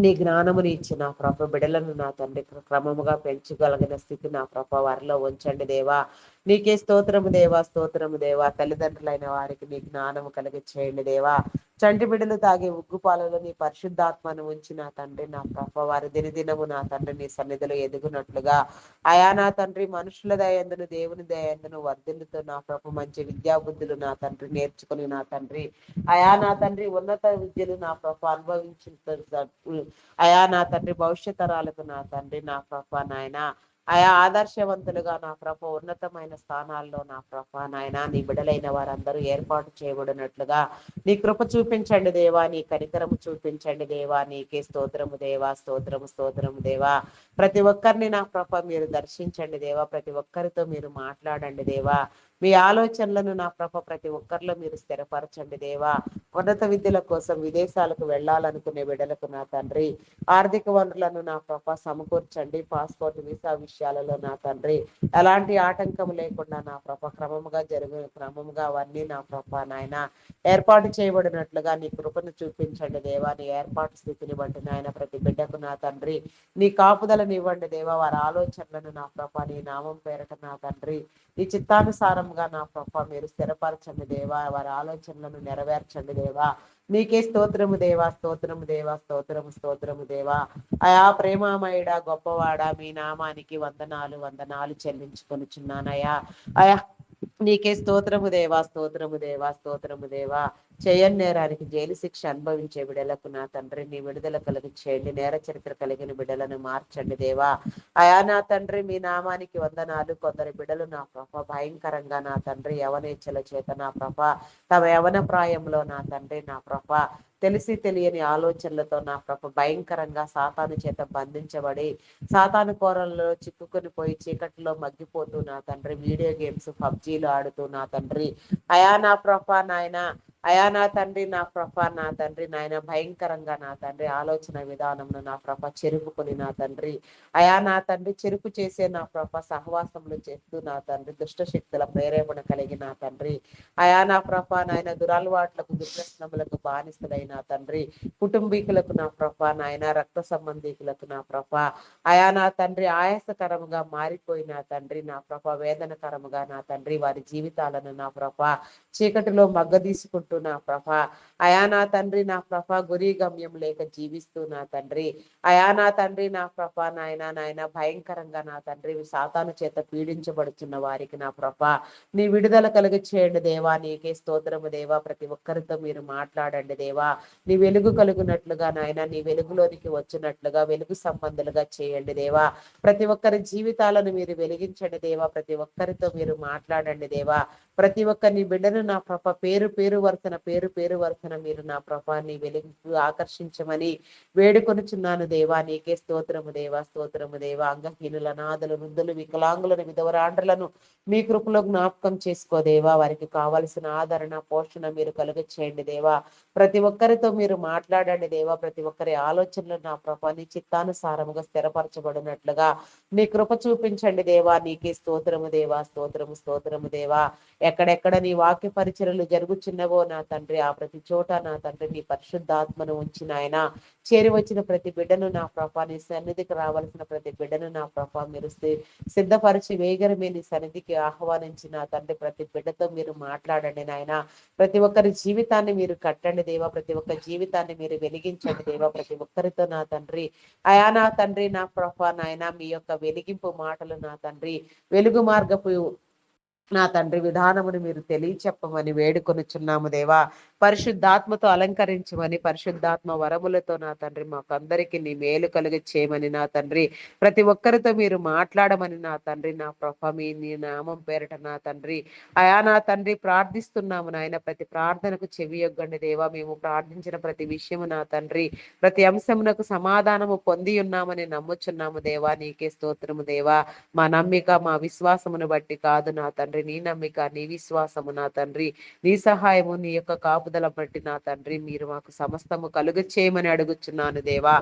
నీ జ్ఞానముని ఇచ్చి నా ప్రభ బిడలను నా తండ్రి క్రమముగా పెంచగలిగిన స్థితి నా ప్రభ వారిలో ఉంచండి దేవా. నీకే స్తోత్రము దేవా స్తోత్రము దేవా. తల్లిదండ్రులైన వారికి నీ జ్ఞానము కలిగి చేయండి దేవా. చంటి బిడ్డలు తాగే ఉగ్గుపాలలో నీ పరిశుద్ధాత్మను ఉంచి నా తండ్రి నా ప్రభ వారి దినదినము నా తండ్రి నీ సన్నిధిలో ఎదుగునట్లుగా అయా నా తండ్రి మనుషుల దయందును దేవుని దయందును వర్ధిల్లుతో నా ప్రభ మంచి విద్యాబుద్ధులు నా తండ్రి నేర్చుకుని నా తండ్రి అయా నా తండ్రి ఉన్నత విద్యలు నా ప్రభ అనుభవించిన అయా నా తండ్రి భవిష్యత్ తరాలకు నా తండ్రి నా ప్రభ నాయన ఆయా ఆదర్శవంతులుగా నా ప్రభ ఉన్నతమైన స్థానాల్లో నా ప్రభ నాయన నీ బిడలైన వారందరూ ఏర్పాటు చేయబడినట్లుగా నీ కృప చూపించండి దేవా. నీ కనికరము చూపించండి దేవా. నీకే స్తోత్రము దేవా స్తోత్రము స్తోత్రము దేవా. ప్రతి ఒక్కరిని నా ప్రభ మీరు దర్శించండి దేవా. ప్రతి ఒక్కరితో మీరు మాట్లాడండి దేవా. మీ ఆలోచనలను నా ప్రభ ప్రతి ఒక్కరిలో మీరు స్థిరపరచండి దేవా. ఉన్నత విద్యల కోసం విదేశాలకు వెళ్ళాలనుకునే బిడ్డలకు నా తండ్రి ఆర్థిక వనరులను నా ప్రభ సమకూర్చండి. పాస్పోర్ట్ వీసా విషయాలలో నా తండ్రి ఎలాంటి ఆటంకం లేకుండా నా ప్రభ క్రమముగా అవన్నీ నా ప్రభ నాయన ఏర్పాటు చేయబడినట్లుగా నీ కృపను చూపించండి దేవా. నీ ఏర్పాటు స్థితిని బట్టి నాయన ప్రతి బిడ్డకు నా తండ్రి నీ కాపుదలను ఇవ్వండి దేవా. వారి ఆలోచనలను నా ప్రభ నీ నామం పేరట నా తండ్రి నీ చిత్తానుసారంగా నా ప్రభ మీరు స్థిరపరచండి దేవా. వారి ఆలోచనలను నెరవేర్చండి దేవా. నీకే స్తోత్రము దేవా స్తోత్రము దేవా స్తోత్రము స్తోత్రము దేవా. అయా ప్రేమామయుడా గొప్పవాడా మీ నామానికి వందనాలు వందనాలు చెల్లించుకొనుచున్నానయా. అయా నీకే స్తోత్రము దేవా స్తోత్రము దేవా స్తోత్రము దేవా. చేయని నేరానికి జైలు శిక్ష అనుభవించే బిడలకు నా తండ్రి నీ విడుదల కలిగి చేయండి. నేర చరిత్ర కలిగిన బిడ్డలను మార్చండి దేవా. అయా నా తండ్రి మీ నామానికి వందనాలు. కొందరి బిడ్డలు నా ప్రభ భయంకరంగా నా తండ్రి యవనేచ్ఛల చేత నా ప్రభ తమ యవన ప్రాయంలో నా తండ్రి నా ప్రభ తెలిసి తెలియని ఆలోచనలతో నా ప్రభ భయంకరంగా సాతాను చేత బంధించబడి సాతాను కోరల్లో చిక్కుకొని పోయి చీకట్లో మగ్గిపోతూ నా తండ్రి వీడియో గేమ్స్ పబ్జీలు ఆడుతూ నా తండ్రి అయా నా ప్రభ నాయన అయా నా తండ్రి నా ప్రభ నా తండ్రి నాయన భయంకరంగా నా తండ్రి ఆలోచన విధానంలో నా ప్రభ చెరుపుకొని నా తండ్రి అయా నా తండ్రి చెరుపు చేసే నా ప్రభ సహవాసములు చేస్తూ నా తండ్రి దుష్ట శక్తుల ప్రేరేపణ కలిగి నా తండ్రి అయా నా ప్రభ నాయన దురలవాట్లకు దుర్వ్యసనములకు బానిసలైన తండ్రి కుటుంబీకులకు నా ప్రభ నాయన రక్త సంబంధీకులకు నా ప్రభ అయా నా తండ్రి ఆయాసకరముగా మారిపోయిన తండ్రి నా ప్రభ వేదనకరముగా నా తండ్రి వారి జీవితాలను నా ప్రభ చీకటిలో మగ్గదీసుకుంటూ నా ప్రభ, అయా నా తండ్రి నా ప్రభ, గురి గమ్యం లేక జీవిస్తూ నా తండ్రి, అయా నా తండ్రి నా ప్రభ, నాయన భయంకరంగా నా తండ్రి సాతాను చేత పీడించబడుతున్న వారికి నా ప్రభ నీ విడుదల కలిగి చేయండి దేవా. నీకే స్తోత్రము దేవా. ప్రతి ఒక్కరితో మీరు మాట్లాడండి దేవా. నీ వెలుగు కలుగునట్లుగా నాయన, నీ వెలుగులోనికి వచ్చినట్లుగా వెలుగు సంబంధులుగా చేయండి దేవా. ప్రతి ఒక్కరి జీవితాలను మీరు వెలిగించండి దేవా. ప్రతి ఒక్కరితో మీరు మాట్లాడండి దేవా. ప్రతి ఒక్క నీ బిడ్డను నా ప్రభ పేరు వరుసన మీరు నా ప్రభ నీ వెలుగు ఆకర్షించమని వేడుకొనుచున్నాను దేవా. నీకే స్తోత్రము దేవా, స్తోత్రము దేవా. అంగహీనుల, అనాథలు, వృద్ధులు, వికలాంగులను, విధవరాండ్రులను మీ కృపలో జ్ఞాపకం చేసుకోదేవా. వారికి కావలసిన ఆదరణ, పోషణ మీరు కలుగ చేయండి దేవా. ప్రతి ఒక్కరితో మీరు మాట్లాడండి దేవా. ప్రతి ఒక్కరి ఆలోచనలు నా ప్రభ నీ చిత్తానుసారముగా స్థిరపరచబడినట్లుగా నీ కృప చూపించండి దేవా. నీకే స్తోత్రము దేవా, స్తోత్రము దేవా. ఎక్కడెక్కడ నీ వాక్య పరిచయలు జరుగుచున్నవో నా తండ్రి, ఆ ప్రతి చోట నా తండ్రి నీ పరిశుద్ధాత్మను ఉంచిన ఆయన చేరి వచ్చిన ప్రతి బిడ్డను నా ప్రభ నీ సన్నిధికి రావాల్సిన ప్రతి బిడ్డను నా ప్రభ మీరు సిద్ధపరిచి వేగరమే నీ సన్నిధికి ఆహ్వానించి నా తండ్రి ప్రతి బిడ్డతో మీరు మాట్లాడండి నాయన. ప్రతి ఒక్కరి జీవితాన్ని మీరు కట్టండి దేవా. ప్రతి ఒక్క జీవితాన్ని మీరు వెలిగించండి దేవా. ప్రతి ఒక్కరితో నా తండ్రి, అయా నా తండ్రి నా ప్రభ నాయన మీ యొక్క వెలిగింపు మాటలు నా తండ్రి, వెలుగు మార్గపు నా తండ్రి విధానమును మీరు తెలియచెప్పమని వేడుకొనుచున్నాము దేవా. పరిశుద్ధాత్మతో అలంకరించమని, పరిశుద్ధాత్మ వరములతో నా తండ్రి మాకందరికి నీ మేలు కలుగ చేయమని నా తండ్రి, ప్రతి ఒక్కరితో మీరు మాట్లాడమని నా తండ్రి నా ప్రభ మీ నీ నామం పేరట నా తండ్రి, అయా నా తండ్రి ప్రార్థిస్తున్నాము నాయన. ప్రతి ప్రార్థనకు చెవియొగ్గండి దేవా. మేము ప్రార్థించిన ప్రతి విషయము నా తండ్రి, ప్రతి అంశమునకు సమాధానము పొంది ఉన్నామని నమ్ముచున్నాము దేవా. నీకే స్తోత్రము దేవా. మా నమ్మిక మా విశ్వాసమును బట్టి కాదు నా తండ్రి, నీ నమ్మిక నీ విశ్వాసము నా తండ్రి, నీ సహాయము నీ యొక్క కాపుదల బట్టి నా తండ్రి మీరు మాకు సమస్తము కలుగ చేయమని అడుగుచున్నాను దేవా.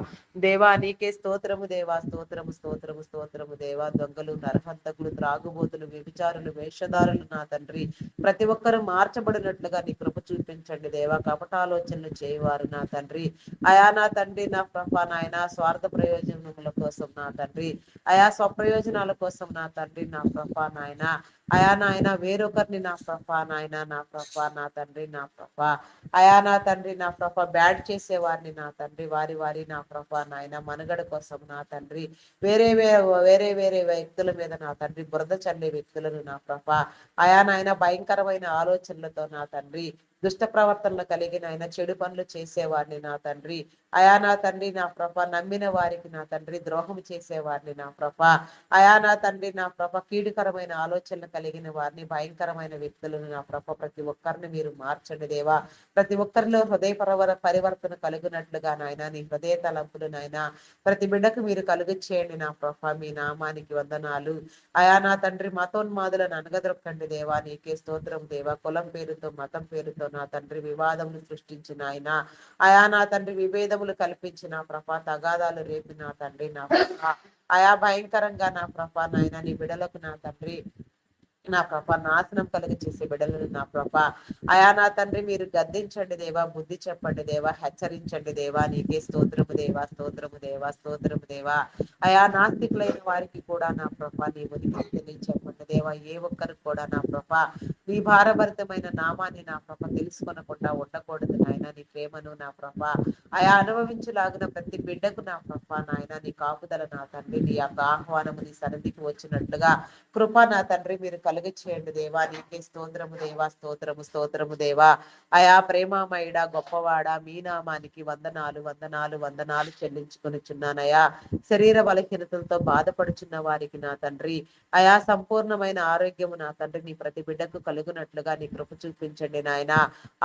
దేవా నీకే స్తోత్రము దేవా. స్తోత్రము దేవా. దొంగలు, నరహంతకులు, త్రాగుబోతులు, వ్యభిచారులు, వేషధారులు నా తండ్రి ప్రతి ఒక్కరూ మార్చబడినట్లుగా నీ కృప చూపించండి దేవా. కపటాలోచనలు చేయవారు నా తండ్రి, అయా నా తండ్రి నా ప్రభ నాయన స్వార్థ ప్రయోజనముల కోసం నా తండ్రి, అయా స్వప్రయోజనాల కోసం నా తండ్రి నా ప్రభ నాయన, అయా నాయన వేరొకరిని నా ప్రభ నాయన నా ప్రభ నా తండ్రి నా ప్రభ, అయా నా తండ్రి నా ప్రభ బ్యాడ్ చేసేవారిని నా తండ్రి వారి నా ప్రభ నాయన మనుగడ కోసం నా తండ్రి వేరే వ్యక్తుల మీద నా తండ్రి బురద చల్లే వ్యక్తులను నా ప్రభ, అయా నాయన భయంకరమైన ఆలోచనలతో నా తండ్రి దుష్ట ప్రవర్తనలు కలిగిన ఆయన చెడు పనులు చేసేవారిని నా తండ్రి, అయా నా తండ్రి నా ప్రభ నమ్మిన వారికి నా తండ్రి ద్రోహం చేసేవారిని నా ప్రభ, అయా నా తండ్రి నా ప్రభ కీడుకరమైన ఆలోచనలు కలిగిన వారిని భయంకరమైన వ్యక్తులను నా ప్రభ ప్రతి ఒక్కరిని మీరు మార్చండి దేవా. ప్రతి ఒక్కరిలో హృదయ పరివర్తన కలుగునట్లుగా నాయన నీ హృదయ తలంపులు నాయన ప్రతి బిడ్డకు మీరు కలుగు చేయండి నా ప్రభ. మీ నామానికి వందనాలు. అయా నా తండ్రి మతోన్మాదులను అనగదొక్కండి దేవా. నీకే స్తోత్రం దేవా. కులం పేరుతో మతం పేరుతో నా తండ్రి వివాదములు సృష్టించిన ఆయన, అయా నా తండ్రి విభేదములు కల్పించిన ప్రభ తగాదాలు రేపిన తండ్రి నా ప్రభ, అయా భయంకరంగా నా ప్రభ నాయన నీ బిడలకు నా తండ్రి నా ప్రభ నాశనం కలిగి చేసే బిడ్డలను నా ప్రభ, అయా నా తండ్రి మీరు గద్దించండి దేవా. బుద్ధి చెప్పండి దేవా. హెచ్చరించండి దేవా. నీకే స్తోత్రము దేవా. స్తోత్రము దేవా. అయా నాస్తికులైన వారికి కూడా నా ప్రభ నీ ఉనికి తెలియచెప్పండి దేవా. ఏ ఒక్కరు కూడా నా ప్రభ నీ భారభరితమైన నామాన్ని నా ప్రభ తెలుసుకొనకుండా ఉండకూడదు నాయన. నీ ప్రేమను నా ప్రభ అయా అనుభవించులాగిన ప్రతి బిడ్డకు నా ప్రభ నాయన నీ కాపుదల నా తండ్రి నీ యొక్క ఆహ్వానము నీ సన్నిధికి వచ్చినట్లుగా కృప నా తండ్రి మీరు కలుగ చేయండి దేవా. నీకే స్తోత్రము దేవా. స్తోత్రము దేవా. అయా ప్రేమమయుడ గొప్పవాడ మీ నామానికి వందనాలు చెల్లించుకొనిచున్నానయా. శరీర బలహీనతలతో బాధపడుచున్న వారికి నా తండ్రి అయా సంపూర్ణమైన ఆరోగ్యము నా తండ్రి నీ ప్రతి బిడ్డకు కలుగునట్లుగా నీ కృప చూపించండి నాయన.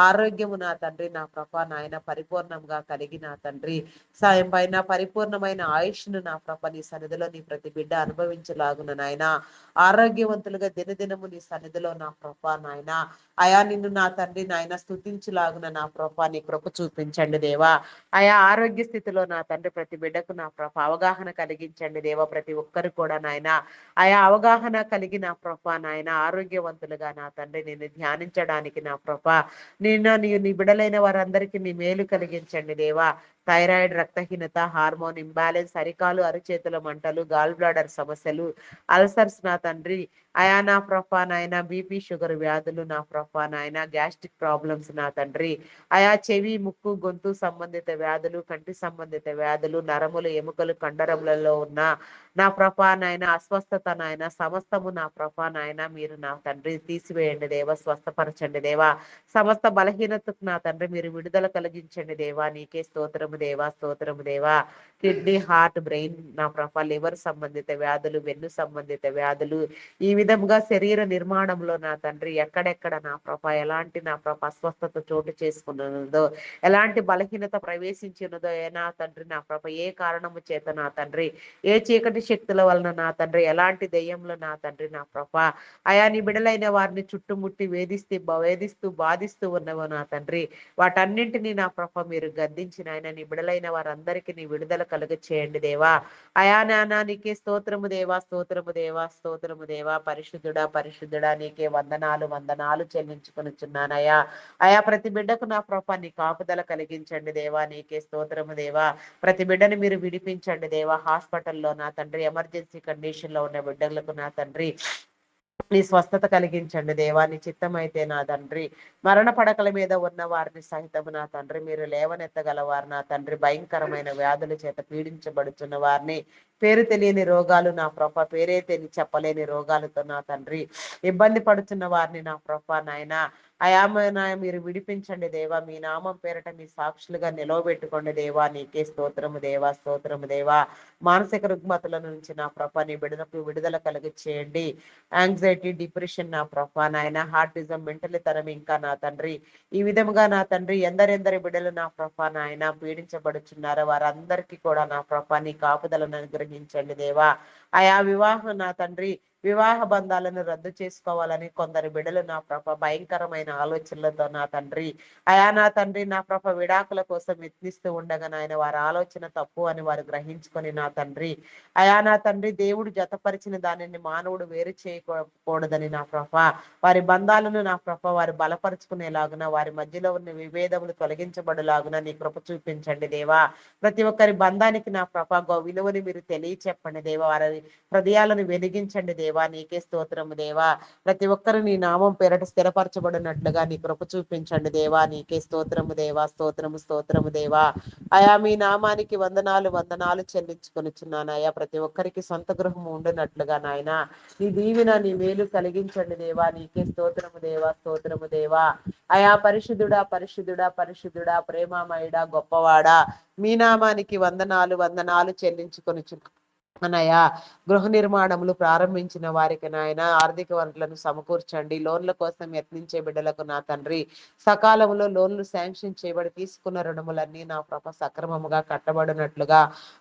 ఆరోగ్యము నా తండ్రి నా కృప నాయన పరిపూర్ణంగా కలిగి నా తండ్రి సాయం పైన పరిపూర్ణమైన ఆయుష్ను నా ప్రభ నీ సన్నిధిలో నీ ప్రతి బిడ్డ అనుభవించలాగున నాయన. ఆరోగ్యవంతులుగా దినదినము నీ సన్నిధిలో నా ప్రభ నాయన అయా నిన్ను నా తండ్రి నాయన స్తుతించులాగున నా ప్రభ నీ కృప చూపించండి దేవా. అయా ఆరోగ్య స్థితిలో నా తండ్రి ప్రతి బిడ్డకు నా ప్రభ అవగాహన కలిగించండి దేవా. ప్రతి ఒక్కరు కూడా నాయన అయా అవగాహన కలిగి నా ప్రభ నాయన ఆరోగ్యవంతులుగా నా తండ్రి నేను ధ్యానించడానికి నా ప్రభ నీ బిడలైన వారందరికీ నీ మేలు కలిగించండి దేవా. థైరాయిడ్, రక్తహీనత, హార్మోన్ ఇంబ్యాలెన్స్, అరికాలు అరిచేతుల మంటలు, గాల్ బ్లాడర్ సమస్యలు, అల్సర్స్ నా తండ్రి. అయా నా ప్రభా నాయన బీపీ షుగర్ వ్యాధులు నా ప్రభా నాయన, గ్యాస్ట్రిక్ ప్రాబ్లమ్స్ నా తండ్రి. అయా చెవి, ముక్కు, గొంతు సంబంధిత వ్యాధులు, కంటి సంబంధిత వ్యాధులు, నరములు, ఎముకలు, కండరములలో ఉన్న నా ప్రభా నాయన అస్వస్థత నాయన సమస్తము నా ప్రభా నాయన మీరు నా తండ్రి తీసివేయండి దేవా, స్వస్థపరచండి దేవా. సమస్త బలహీనతకు నా తండ్రి మీరు విడుదల కలిగించండి దేవా. నీకే స్తోత్రము దేవా, స్తోత్రము దేవా. కిడ్నీ, హార్ట్, బ్రెయిన్ నా ప్రభా, లివర్ సంబంధిత వ్యాధులు, వెన్ను సంబంధిత వ్యాధులు, ఈ విధముగా శరీర నిర్మాణంలో నా తండ్రి ఎక్కడెక్కడ నా ప్రభా ఎలాంటి నా ప్రభా అస్వస్థత చోటు చేసుకున్నదో, ఎలాంటి బలహీనత ప్రవేశించినదో ఏ నా తండ్రి నా ప్రభ, ఏ కారణము చేత నా తండ్రి, ఏ చీకటి శక్తుల వలన నా తండ్రి, ఎలాంటి దెయ్యంలో నా తండ్రి నా ప్రభ, అయా నీ బిడలైన వారిని చుట్టుముట్టి వేధిస్తూ బాధిస్తూ ఉన్నవో నా తండ్రి, వాటన్నింటినీ నా ప్రభ మీరు గద్దించిన ఆయన నీ బిడలైన వారందరికీ నీ విడుదల కలుగ చేయండి దేవా. అయా నానా నీకే స్తోత్రము దేవా, స్తోత్రము దేవా, స్తోత్రము దేవా. పరిశుద్ధుడా, పరిశుద్ధుడా నీకే వందనాలు వందనాలు చెల్లించుకొనిచున్నానయ్యా. అయా ప్రతి బిడ్డకు నా ప్రభ నీ కాపుదల కలిగించండి దేవా. నీకే స్తోత్రము దేవా. ప్రతి బిడ్డని మీరు విడిపించండి దేవా. హాస్పిటల్లో నా తండ్రి ఎమర్జెన్సీ కండిషన్ లో ఉన్న బిడ్డలకు నా తండ్రి నీ స్వస్థత కలిగించండి దేవా. నీ చిత్తమైతే నా తండ్రి మరణ పడకల మీద ఉన్న వారిని సహితము నా తండ్రి మీరు లేవనెత్తగలవారు నా తండ్రి. భయంకరమైన వ్యాధుల చేత పీడించబడుతున్న వారిని, పేరు తెలియని రోగాలు నా ప్రభ, పేరే చెప్పలేని రోగాలతో నా తండ్రి ఇబ్బంది పడుతున్న వారిని నా ప్రభ నాయన అయామైన మీరు విడిపించండి దేవా. మీ నామం పేరట మీ సాక్షులుగా నిలవబెట్టుకోండి దేవా. నీకే స్తోత్రము దేవా, స్తోత్రము దేవా. మానసిక రుగ్మతుల నుంచి నా ప్రభ నీ బిడలకు విడుదల కలిగి చేయండి. యాంగ్జైటీ, డిప్రెషన్ నా ప్రభా నాయన, హార్టిజం, మెంటల్ తరం ఇంకా నా తండ్రి ఈ విధముగా నా తండ్రి ఎందరెందరి బిడ్డలు నా ప్రభా నాయన పీడించబడుచున్నారో వారందరికీ కూడా నా ప్రభా నీ కాపుదలను అనుగ్రహించండి దేవా. ఆయా వివాహం నా తండ్రి వివాహ బంధాలను రద్దు చేసుకోవాలని కొందరు బిడలు నా ప్రభ భయంకరమైన ఆలోచనలతో నా తండ్రి అయా నా తండ్రి నా ప్రభ విడాకుల కోసం యత్నిస్తూ ఉండగా నాయన వారి ఆలోచన తప్పు అని వారు గ్రహించుకొని నా తండ్రి అయా నా తండ్రి దేవుడు జతపరిచిన దానిని మానవుడు వేరు చేయకూడదని నా ప్రభ వారి బంధాలను నా ప్రభ వారు బలపరుచుకునేలాగున వారి మధ్యలో ఉన్న విభేదములు తొలగించబడేలాగున నీ కృప చూపించండి దేవా. ప్రతి ఒక్కరి బంధానికి నా ప్రభ విలువని మీరు తెలియచెప్పండి దేవా. వారి హృదయాలను వెలిగించండి దేవా. నీకే స్తోత్రము దేవా. ప్రతి ఒక్కరు నీ నామం పేరట స్థిరపరచబడినట్లుగా నీ కృప చూపించండి దేవా. నీకే స్తోత్రము దేవా, స్తోత్రము స్తోత్రము దేవా. అయా మీ నామానికి వందనాలు వందనాలు చెల్లించుకొనిచున్నాను అయా. ప్రతి ఒక్కరికి సొంత గృహం ఉండునట్లుగా నాయన నీ దీవెన నీ మేలు కలిగించండి దేవా. నీకే స్తోత్రము దేవా, స్తోత్రము దేవా. అయా పరిశుద్ధుడా, పరిశుద్ధుడా, పరిశుద్ధుడా, ప్రేమమయుడా, గొప్పవాడా, మీ నామానికి వందనాలు వందనాలు చెల్లించుకొనిచు అనయా. గృహ నిర్మాణములు ప్రారంభించిన వారికి నాయన ఆర్థిక వనరులను సమకూర్చండి. లోన్ల కోసం యత్నించే బిడ్డలకు నా తండ్రి సకాలంలో లోన్లు శాంక్షన్ చేయబడి తీసుకున్న రుణములన్నీ నా కృప సక్రమముగా కట్టబడినట్లుగా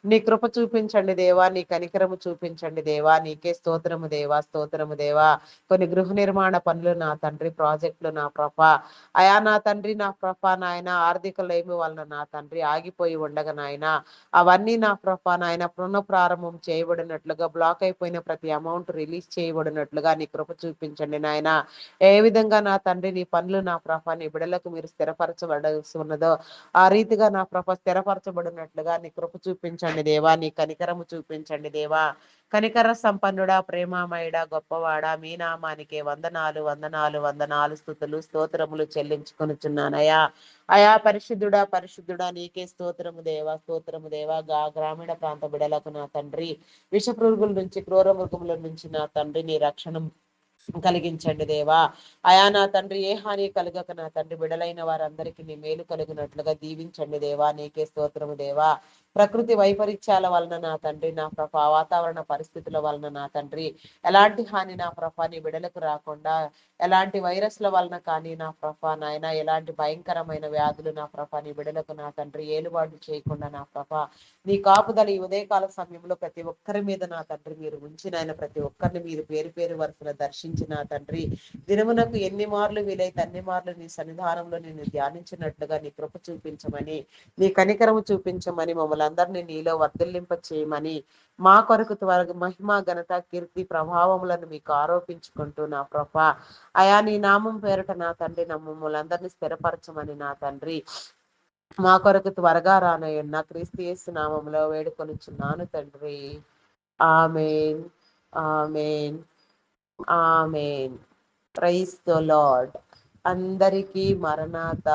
నీ కృప చూపించండి దేవా. నీ కనికరము చూపించండి దేవా. నీకే స్తోత్రము దేవా, స్తోత్రము దేవా. కొన్ని గృహ నిర్మాణ పనులు నా తండ్రి ప్రాజెక్టులు నా ప్రభ అయా నా తండ్రి నా ప్రభ నాయన ఆర్థిక లేమి వలన నా తండ్రి ఆగిపోయి ఉండగా నాయన అవన్నీ నా ప్రభ నాయన పునఃప్రారంభం చేయబడినట్లుగా బ్లాక్ అయిపోయిన ప్రతి అమౌంట్ రిలీజ్ చేయబడినట్లుగా నీ కృప చూపించండి నాయన. ఏ విధంగా నా తండ్రి నీ పనులు నా ప్రభ నీ బిడలకు మీరు స్థిరపరచబడాల్సి ఉన్నదో ఆ రీతిగా నా ప్రభ స్థిరపరచబడినట్లుగా నీ కృప చూపించండి దేవా. నీ కనికరము చూపించండి దేవా. కనికర సంపన్నుడా, ప్రేమామయుడా, గొప్పవాడా, మీ నామానికే వందనాలు వందనాలు వందనాలు స్తుతులు స్తోత్రములు చెల్లించుకొనుచున్నానయ్యా. అయా పరిశుద్ధుడా, పరిశుద్ధుడా నీకే స్తోత్రము దేవా, స్తోత్రము దేవా. గ్రామీణ ప్రాంత బిడలకు నా తండ్రి విష పురుగుల నుంచి క్రూర మృగముల నుంచి నా తండ్రి నీ రక్షణ కలిగించండి దేవా. అయా నా తండ్రి ఏ హాని కలగక నా తండ్రి బిడలైన వారందరికీ నీ మేలు కలుగునట్లుగా దీవించండి దేవా. నీకే స్తోత్రము దేవా. ప్రకృతి వైపరీత్యాల వలన నా తండ్రి నా ప్రభ వాతావరణ పరిస్థితుల వలన నా తండ్రి ఎలాంటి హాని నా ప్రభ నీ బిడలకు రాకుండా ఎలాంటి వైరస్ల వలన కానీ నా ప్రభ నాయన ఎలాంటి భయంకరమైన వ్యాధులు నా ప్రభ నీ బిడలకు నా తండ్రి ఏలుబాటు చేయకుండా నా ప్రభ నీ కాపుదల ఈ ఉదయకాల సమయంలో ప్రతి ఒక్కరి మీద నా తండ్రి మీరు ఉంచిన ఆయన ప్రతి ఒక్కరిని మీరు పేరు పేరు వరుసలో దర్శించిన తండ్రి దినమునకు ఎన్ని మార్లు వీలైతే అన్ని మార్లు నీ సన్నిధానంలో నేను ధ్యానించినట్లుగా నీ కృప చూపించమని నీ కనికరము చూపించమని మమ్మల్ని అందరినీ నీలో వర్ధిల్లింప చేయమని మా కొరకు త్వరగా మహిమ ఘనత కీర్తి ప్రభావములను మీకు ఆరోపించుకుంటూ నా ప్రభ అయా నీ నామం పేరట నా తండ్రి మమ్మల్ని అందరినీ స్థిరపరచమని నా తండ్రి మా కొరకు త్వరగా రానయ్యున్న క్రీస్తు యేసు నామములో వేడుకొనుచున్నాను తండ్రి. Amen, amen, amen. Praise the Lord. అందరికీ మరణాత.